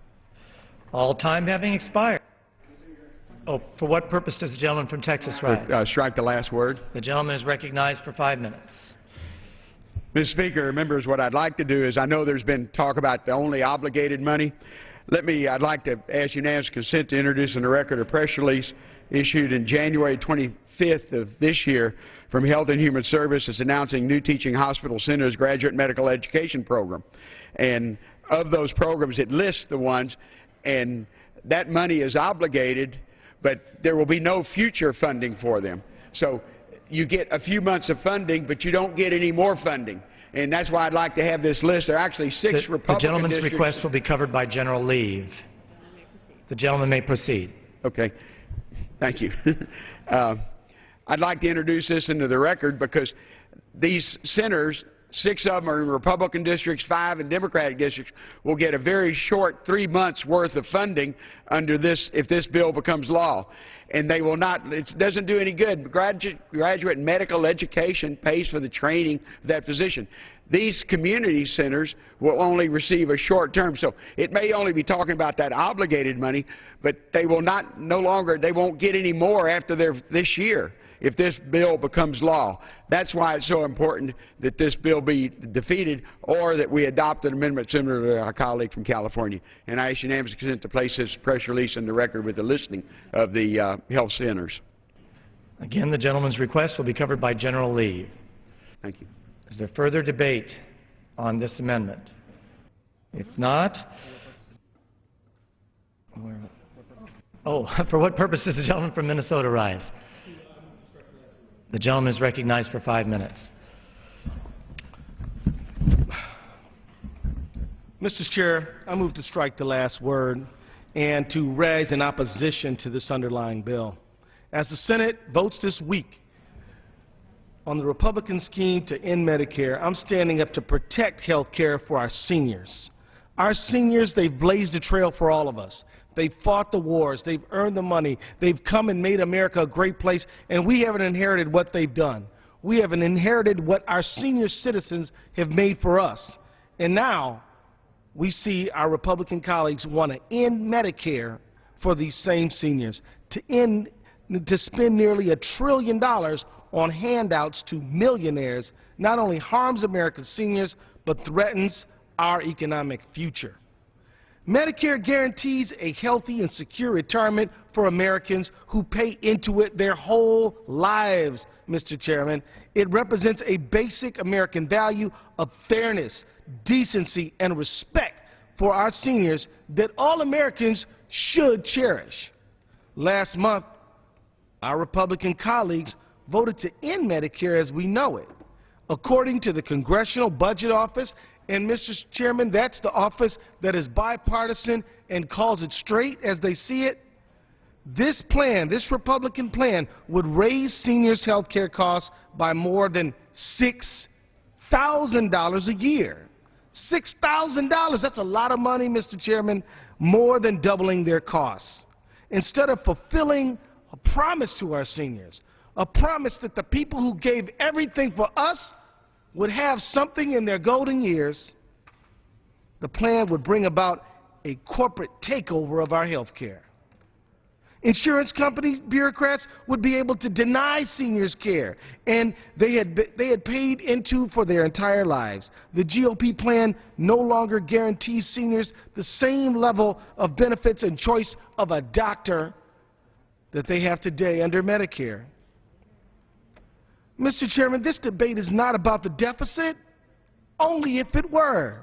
All time having expired. Oh, for what purpose does the gentleman from Texas rise? Strike the last word. The gentleman is recognized for 5 minutes. Mr. Speaker, members, what I'd like to do is, I know there's been talk about the only obligated money. I'd like to ask unanimous consent to introduce in the record a press release issued in January 25th of this year from Health and Human Services announcing new teaching hospital centers graduate medical education program. And of those programs, it lists the ones, and that money is obligated, but there will be no future funding for them. So you get a few months of funding, but you don't get any more funding. And that's why I'd like to have this list. There are actually 6 Republican The gentleman's districts. request will be covered by general leave. The gentleman may proceed. Okay. Thank you. I'd like to introduce this into the record because these centers, 6 of them are in Republican districts, 5 in Democratic districts, will get a very short 3 months worth of funding under this if this bill becomes law. And they will not, it doesn't do any good. Graduate medical education pays for the training of that physician. These community centers will only receive a short term. So it may only be talking about that obligated money, but they will they won't get any more after this year if this bill becomes law. That's why it's so important that this bill be defeated or that we adopt an amendment similar to our colleague from California. And I ask unanimous consent to place this press release in the record with the listing of the health centers. Again, the gentleman's request will be covered by general leave. Thank you. Is there further debate on this amendment? If not, for what purpose does the gentleman from Minnesota rise? The gentleman is recognized for 5 minutes. Mr. Chair, I move to strike the last word and to raise in opposition to this underlying bill. As the Senate votes this week on the Republican scheme to end Medicare, I'm standing up to protect health care for our seniors. Our seniors, they've blazed a trail for all of us. They've fought the wars. They've earned the money. They've come and made America a great place, and we haven't inherited what they've done. We haven't inherited what our senior citizens have made for us. And now we see our Republican colleagues want to end Medicare for these same seniors, to spend nearly $1 trillion on handouts to millionaires, not only harms America's seniors, but threatens our economic future. Medicare guarantees a healthy and secure retirement for Americans who pay into it their whole lives, Mr. Chairman. It represents a basic American value of fairness, decency, and respect for our seniors that all Americans should cherish. Last month, our Republican colleagues voted to end Medicare as we know it. According to the Congressional Budget Office, and Mr. Chairman, that's the office that is bipartisan and calls it straight as they see it, this plan, this Republican plan, would raise seniors' health care costs by more than $6,000 a year. $6,000, that's a lot of money, Mr. Chairman, more than doubling their costs. Instead of fulfilling a promise to our seniors, a promise that the people who gave everything for us would have something in their golden years, the plan would bring about a corporate takeover of our health care. Insurance companies, bureaucrats would be able to deny seniors care, and they had paid into for their entire lives. The GOP plan no longer guarantees seniors the same level of benefits and choice of a doctor that they have today under Medicare. Mr. Chairman, this debate is not about the deficit, only if it were.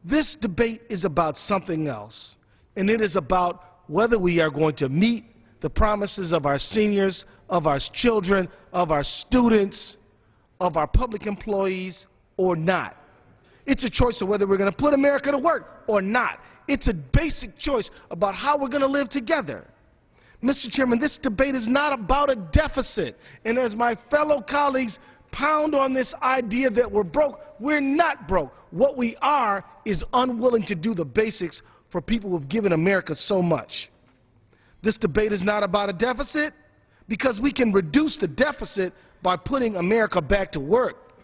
This debate is about something else, and it is about whether we are going to meet the promises of our seniors, of our children, of our students, of our public employees, or not. It's a choice of whether we're going to put America to work or not. It's a basic choice about how we're going to live together. Mr. Chairman, this debate is not about a deficit. And as my fellow colleagues pound on this idea that we're broke, we're not broke. What we are is unwilling to do the basics for people who have given America so much. This debate is not about a deficit because we can reduce the deficit by putting America back to work.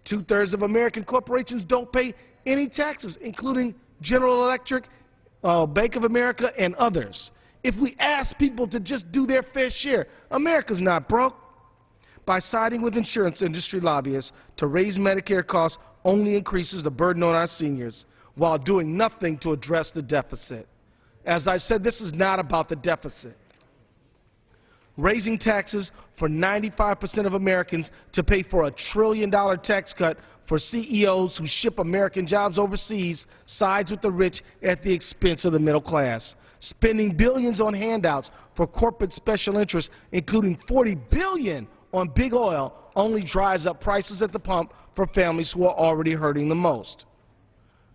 2/3 of American corporations don't pay any taxes, including General Electric, Bank of America, and others. If we ask people to just do their fair share, America's not broke. By siding with insurance industry lobbyists to raise Medicare costs only increases the burden on our seniors, while doing nothing to address the deficit. As I said, this is not about the deficit. Raising taxes for 95% of Americans to pay for a $1 trillion tax cut for CEOs who ship American jobs overseas sides with the rich at the expense of the middle class. Spending billions on handouts for corporate special interests, including $40 billion on big oil, only drives up prices at the pump for families who are already hurting the most.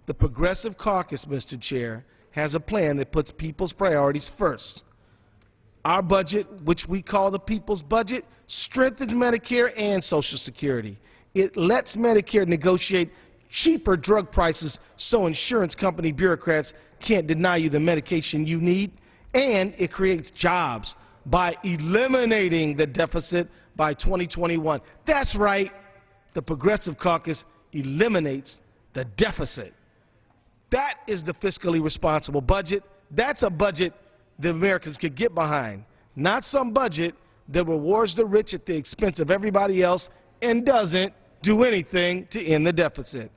The Progressive Caucus, Mr. Chair, has a plan that puts people's priorities first. Our budget, which we call the people's budget, strengthens Medicare and Social Security. It lets Medicare negotiate cheaper drug prices so insurance company bureaucrats can't deny you the medication you need, and it creates jobs by eliminating the deficit by 2021. That's right, the Progressive Caucus eliminates the deficit. That is the fiscally responsible budget. That's a budget that Americans could get behind, not some budget that rewards the rich at the expense of everybody else and doesn't do anything to end the deficit.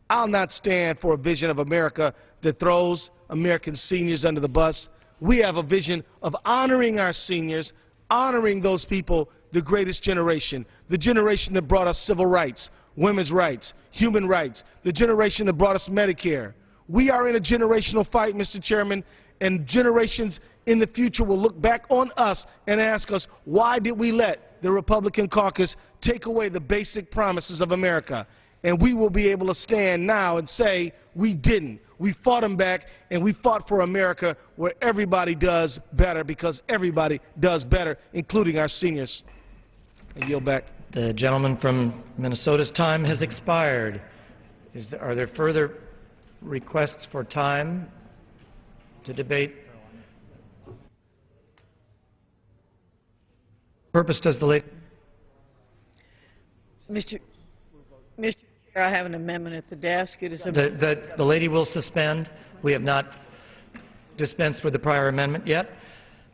I'll not stand for a vision of America that throws American seniors under the bus. We have a vision of honoring our seniors, honoring those people, the greatest generation, the generation that brought us civil rights, women's rights, human rights, the generation that brought us Medicare. We are in a generational fight, Mr. Chairman, and generations in the future will look back on us and ask us, why did we let the Republican caucus take away the basic promises of America? And we will be able to stand now and say, we didn't. We fought them back, and we fought for America where everybody does better, because everybody does better, including our seniors. I yield back. The gentleman from Minnesota's time has expired. Are there further requests for time to debate? Purpose does the lady? Mr. Chair, I have an amendment at the desk. It is the lady will suspend. We have not dispensed with the prior amendment yet.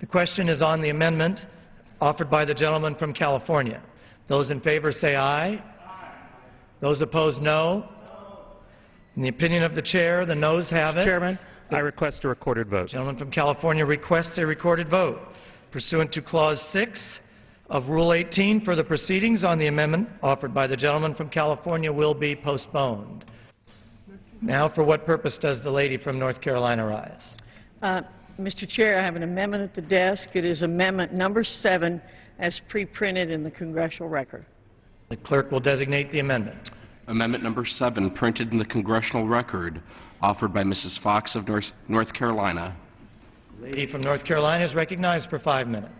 The question is on the amendment offered by the gentleman from California. Those in favor say aye. Aye. Those opposed, no. In the opinion of the chair, the noes have it. Mr. Chairman, I request a recorded vote. The gentleman from California requests a recorded vote. Pursuant to Clause 6 of Rule 18, for the proceedings on the amendment offered by the gentleman from California will be postponed. Now, for what purpose does the lady from North Carolina rise? Mr. Chair, I have an amendment at the desk. It is amendment number 7 as pre-printed in the congressional record. The clerk will designate the amendment. Amendment number 7, printed in the congressional record, offered by Mrs. Fox of North Carolina. The lady from North Carolina is recognized for 5 minutes.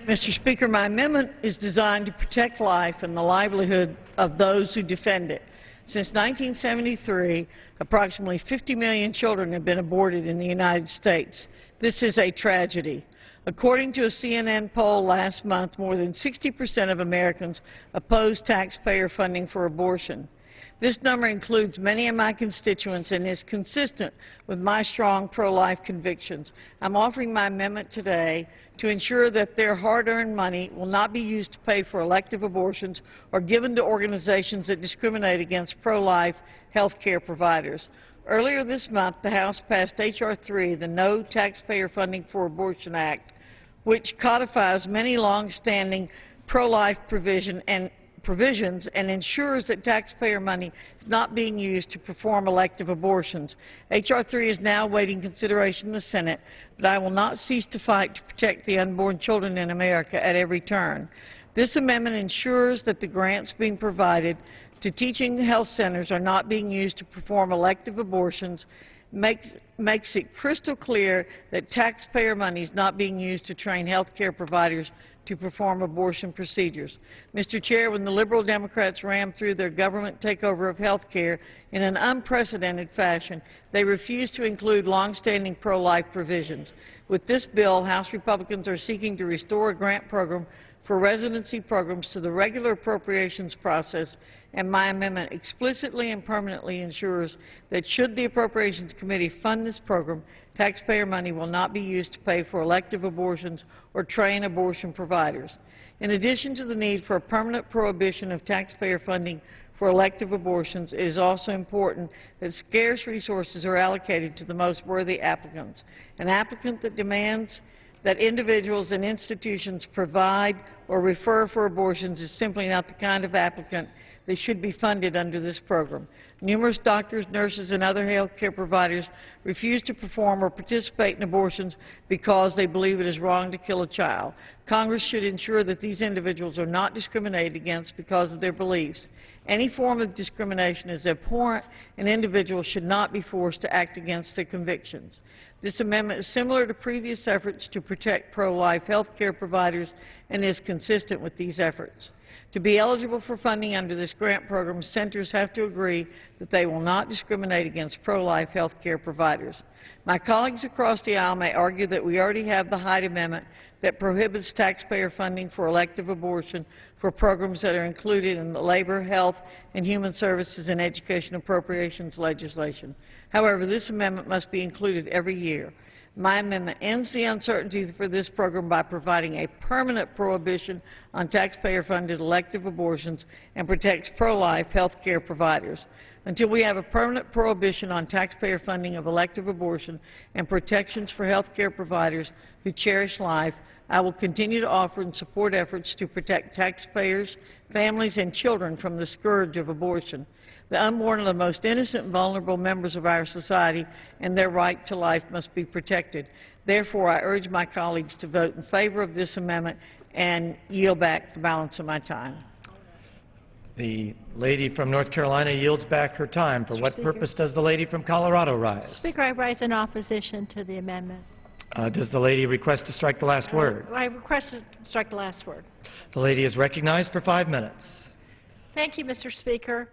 Mr. Speaker, my amendment is designed to protect life and the livelihood of those who defend it. Since 1973, approximately 50 million children have been aborted in the United States. This is a tragedy. According to a CNN poll last month, more than 60% of Americans oppose taxpayer funding for abortion. This number includes many of my constituents and is consistent with my strong pro-life convictions. I'm offering my amendment today to ensure that their hard-earned money will not be used to pay for elective abortions or given to organizations that discriminate against pro-life health care providers. Earlier this month, the House passed H.R. 3, the No Taxpayer Funding for Abortion Act, which codifies many long-standing pro-life provisions and ensures that taxpayer money is not being used to perform elective abortions. H.R. 3 is now awaiting consideration in the Senate, but I will not cease to fight to protect the unborn children in America at every turn. This amendment ensures that the grants being provided to teaching health centers are not being used to perform elective abortions, makes it crystal clear that taxpayer money is not being used to train health care providers to perform abortion procedures. Mr. Chair, when the Liberal Democrats rammed through their government takeover of health care in an unprecedented fashion, they refused to include long-standing pro-life provisions. With this bill, House Republicans are seeking to restore a grant program for residency programs to the regular appropriations process, and my amendment explicitly and permanently ensures that should the Appropriations Committee fund this program, taxpayer money will not be used to pay for elective abortions or train abortion providers. In addition to the need for a permanent prohibition of taxpayer funding for elective abortions, it is also important that scarce resources are allocated to the most worthy applicants. An applicant that demands that individuals and institutions provide or refer for abortions is simply not the kind of applicant that should be funded under this program. Numerous doctors, nurses, and other health care providers refuse to perform or participate in abortions because they believe it is wrong to kill a child. Congress should ensure that these individuals are not discriminated against because of their beliefs. Any form of discrimination is abhorrent, and individuals should not be forced to act against their convictions. This amendment is similar to previous efforts to protect pro-life health care providers and is consistent with these efforts. To be eligible for funding under this grant program, centers have to agree that they will not discriminate against pro-life health care providers. My colleagues across the aisle may argue that we already have the Hyde Amendment that prohibits taxpayer funding for elective abortion for programs that are included in the Labor, Health, and Human Services and Education Appropriations legislation. However, this amendment must be included every year. My amendment ends the uncertainty for this program by providing a permanent prohibition on taxpayer-funded elective abortions and protects pro-life health care providers. Until we have a permanent prohibition on taxpayer funding of elective abortion and protections for health care providers who cherish life, I will continue to offer and support efforts to protect taxpayers, families, and children from the scourge of abortion. The unborn are the most innocent and vulnerable members of our society, and their right to life must be protected. Therefore, I urge my colleagues to vote in favor of this amendment and yield back the balance of my time. The lady from North Carolina yields back her time. For what purpose does the lady from Colorado rise? Speaker, I rise in opposition to the amendment. Does the lady request to strike the last word? I request to strike the last word. The lady is recognized for 5 minutes. Thank you, Mr. Speaker.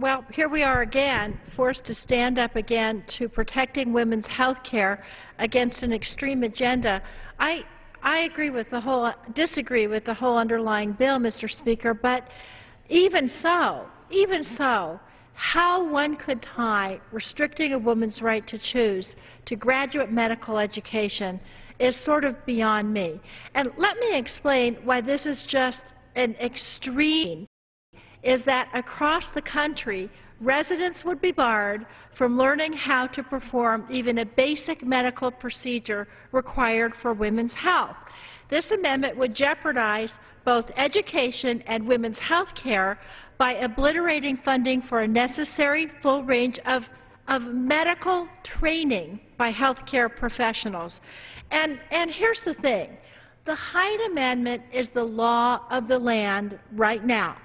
Well, here we are again, forced to stand up again to protecting women's health care against an extreme agenda. I disagree with the whole underlying bill, Mr. Speaker, but even so, how one could tie restricting a woman's right to choose to graduate medical education is sort of beyond me. And let me explain why this is just an extreme. Is that across the country, residents would be barred from learning how to perform even a basic medical procedure required for women's health. This amendment would jeopardize both education and women's health care by obliterating funding for a necessary full range of medical training by health care professionals. And here's the thing. The Hyde Amendment is the law of the land right now.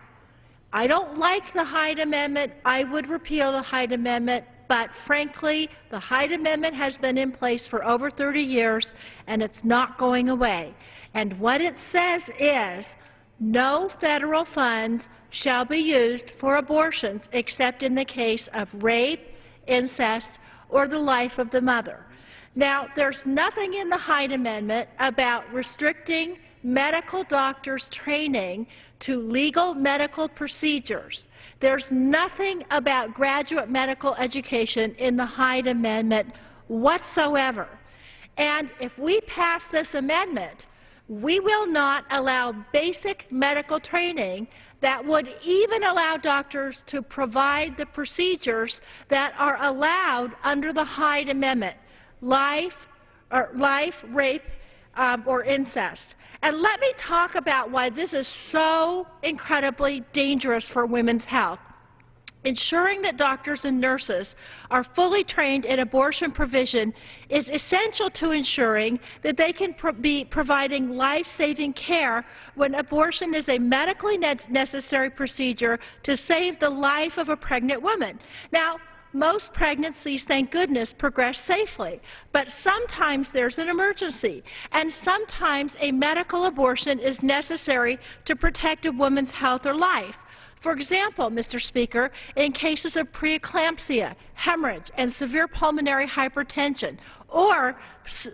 I don't like the Hyde Amendment. I would repeal the Hyde Amendment, but frankly, the Hyde Amendment has been in place for over 30 years, and it's not going away. And what it says is, no federal funds shall be used for abortions except in the case of rape, incest, or the life of the mother. Now, there's nothing in the Hyde Amendment about restricting medical doctors' training to legal medical procedures. There's nothing about graduate medical education in the Hyde Amendment whatsoever. And if we pass this amendment, we will not allow basic medical training that would even allow doctors to provide the procedures that are allowed under the Hyde Amendment, life, rape, or incest. And let me talk about why this is so incredibly dangerous for women's health. Ensuring that doctors and nurses are fully trained in abortion provision is essential to ensuring that they can be providing life-saving care when abortion is a medically necessary procedure to save the life of a pregnant woman. Now, most pregnancies, thank goodness, progress safely, but sometimes there's an emergency, and sometimes a medical abortion is necessary to protect a woman's health or life. For example, Mr. Speaker, in cases of preeclampsia, hemorrhage, and severe pulmonary hypertension, or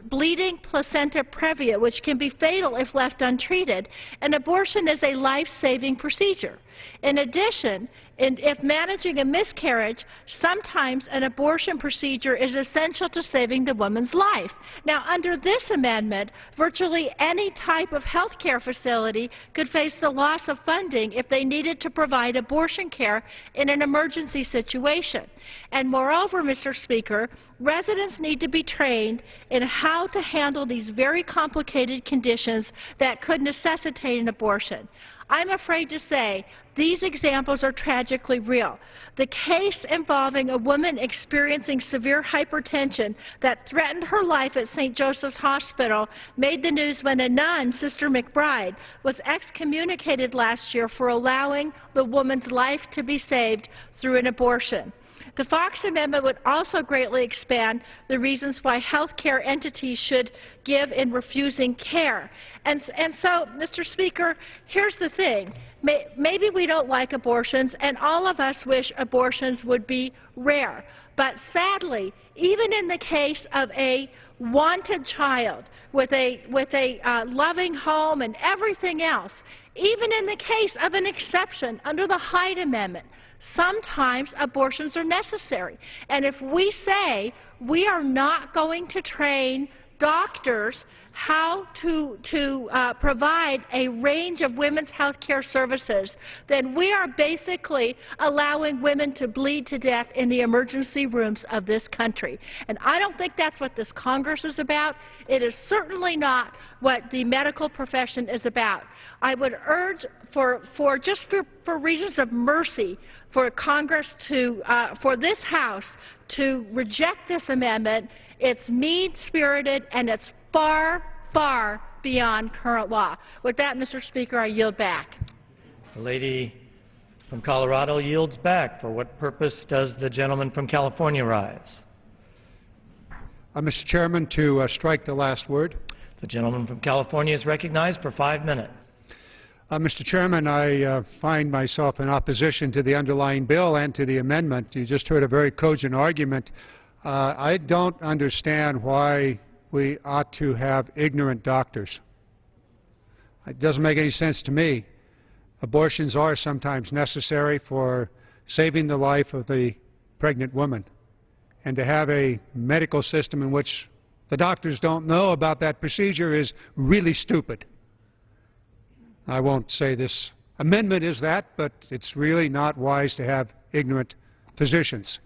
bleeding placenta previa, which can be fatal if left untreated, an abortion is a life-saving procedure. In addition, if managing a miscarriage, sometimes an abortion procedure is essential to saving the woman's life. Now, under this amendment, virtually any type of health care facility could face the loss of funding if they needed to provide abortion care in an emergency situation. And moreover, Mr. Speaker, residents need to be trained in how to handle these very complicated conditions that could necessitate an abortion. I'm afraid to say these examples are tragically real. The case involving a woman experiencing severe hypertension that threatened her life at St. Joseph's Hospital made the news when a nun, Sister McBride, was excommunicated last year for allowing the woman's life to be saved through an abortion. The Fox Amendment would also greatly expand the reasons why health care entities should give in refusing care. And so, Mr. Speaker, here's the thing. Maybe we don't like abortions, and all of us wish abortions would be rare. But sadly, even in the case of a wanted child with a loving home and everything else, even in the case of an exception under the Hyde Amendment, sometimes abortions are necessary. And if we say we are not going to train doctors how to provide a range of women's health care services, then we are basically allowing women to bleed to death in the emergency rooms of this country. And I don't think that's what this Congress is about. It is certainly not what the medical profession is about. I would urge for reasons of mercy for Congress to, for this House to reject this amendment. It's mean-spirited and it's far, far beyond current law. With that, Mr. Speaker, I yield back. The lady from Colorado yields back. For what purpose does the gentleman from California rise? Mr. Chairman, to strike the last word. The gentleman from California is recognized for 5 minutes. Mr. Chairman, I find myself in opposition to the underlying bill and to the amendment. You just heard a very cogent argument. I don't understand why we ought to have ignorant doctors. It doesn't make any sense to me. Abortions are sometimes necessary for saving the life of the pregnant woman. And to have a medical system in which the doctors don't know about that procedure is really stupid. I won't say this amendment is that, but it's really not wise to have ignorant physicians.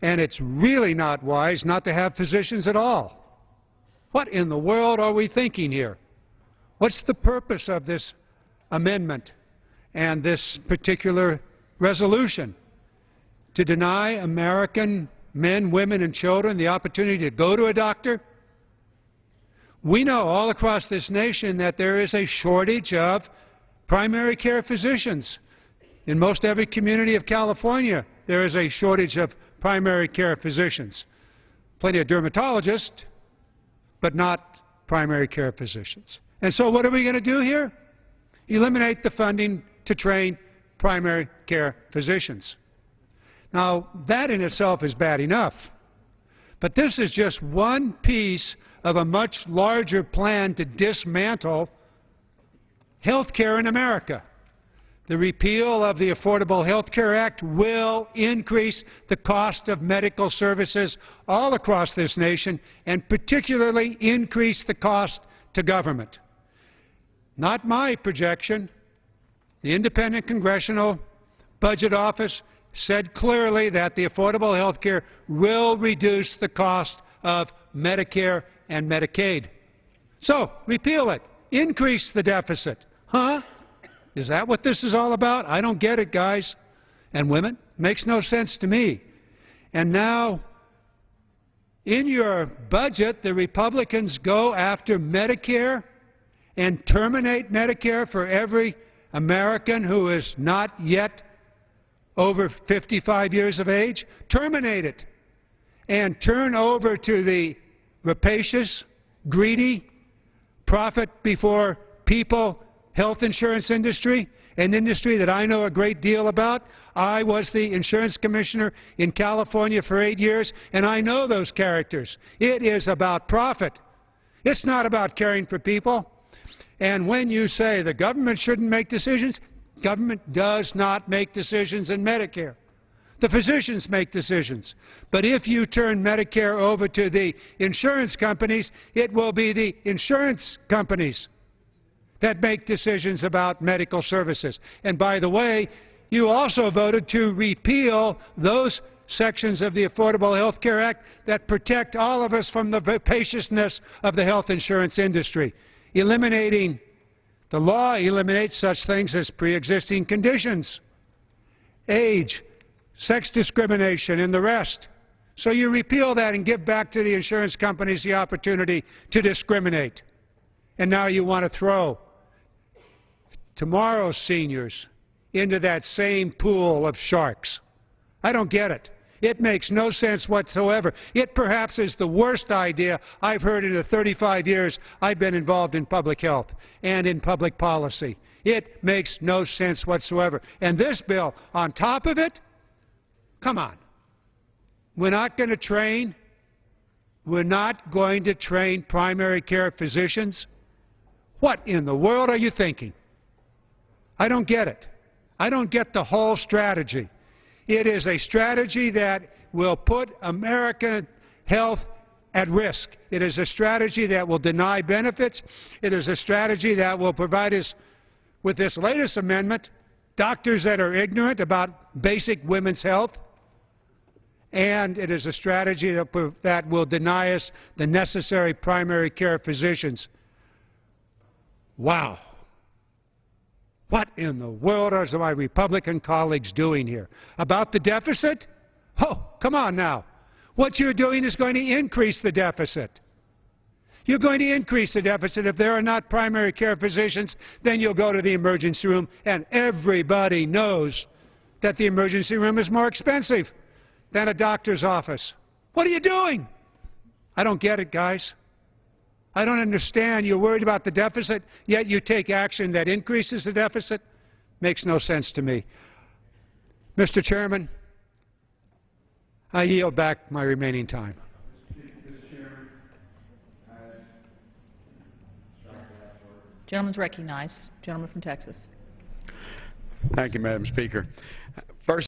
And it's really not wise not to have physicians at all. What in the world are we thinking here? What's the purpose of this amendment and this particular resolution? To deny American men, women, and children the opportunity to go to a doctor? We know all across this nation that there is a shortage of primary care physicians. In most every community of California, there is a shortage of primary care physicians. Plenty of dermatologists, but not primary care physicians. And so what are we going to do here? Eliminate the funding to train primary care physicians. Now, that in itself is bad enough. But this is just one piece of a much larger plan to dismantle health care in America. The repeal of the Affordable Health Care Act will increase the cost of medical services all across this nation and particularly increase the cost to government. Not my projection. The Independent Congressional Budget Office said clearly that the Affordable Health Care will reduce the cost of Medicare and Medicaid. So, repeal it. Increase the deficit. Huh? Is that what this is all about? I don't get it, guys and women. Makes no sense to me. And now, in your budget, the Republicans go after Medicare and terminate Medicare for every American who is not yet over 55 years of age. Terminate it and turn over to the rapacious, greedy, profit before people health insurance industry, an industry that I know a great deal about. I was the insurance commissioner in California for 8 years, and I know those characters. It is about profit. It's not about caring for people. And when you say the government shouldn't make decisions, government does not make decisions in Medicare. The physicians make decisions. But if you turn Medicare over to the insurance companies, it will be the insurance companies that make decisions about medical services. And by the way, you also voted to repeal those sections of the Affordable Health Care Act that protect all of us from the rapaciousness of the health insurance industry. Eliminating the law eliminates such things as pre-existing conditions, age, sex discrimination, and the rest. So you repeal that and give back to the insurance companies the opportunity to discriminate. And now you want to throw tomorrow's seniors into that same pool of sharks. I don't get it. It makes no sense whatsoever. It perhaps is the worst idea I've heard in the 35 years I've been involved in public health and in public policy. It makes no sense whatsoever. And this bill, on top of it, come on. We're not going to train primary care physicians. What in the world are you thinking? I don't get it. I don't get the whole strategy. It is a strategy that will put American health at risk. It is a strategy that will deny benefits. It is a strategy that will provide us with this latest amendment, doctors that are ignorant about basic women's health. And it is a strategy that will deny us the necessary primary care physicians. Wow. What in the world are my Republican colleagues doing here? About the deficit? Oh, come on now. What you're doing is going to increase the deficit. You're going to increase the deficit. If there are not primary care physicians, then you'll go to the emergency room, and everybody knows that the emergency room is more expensive than a doctor's office. What are you doing? I don't get it, guys. I don't understand. You're worried about the deficit, yet you take action that increases the deficit? Makes no sense to me. Mr. Chairman, I yield back my remaining time. Gentleman's recognized. Gentleman from Texas. Thank you, Madam Speaker.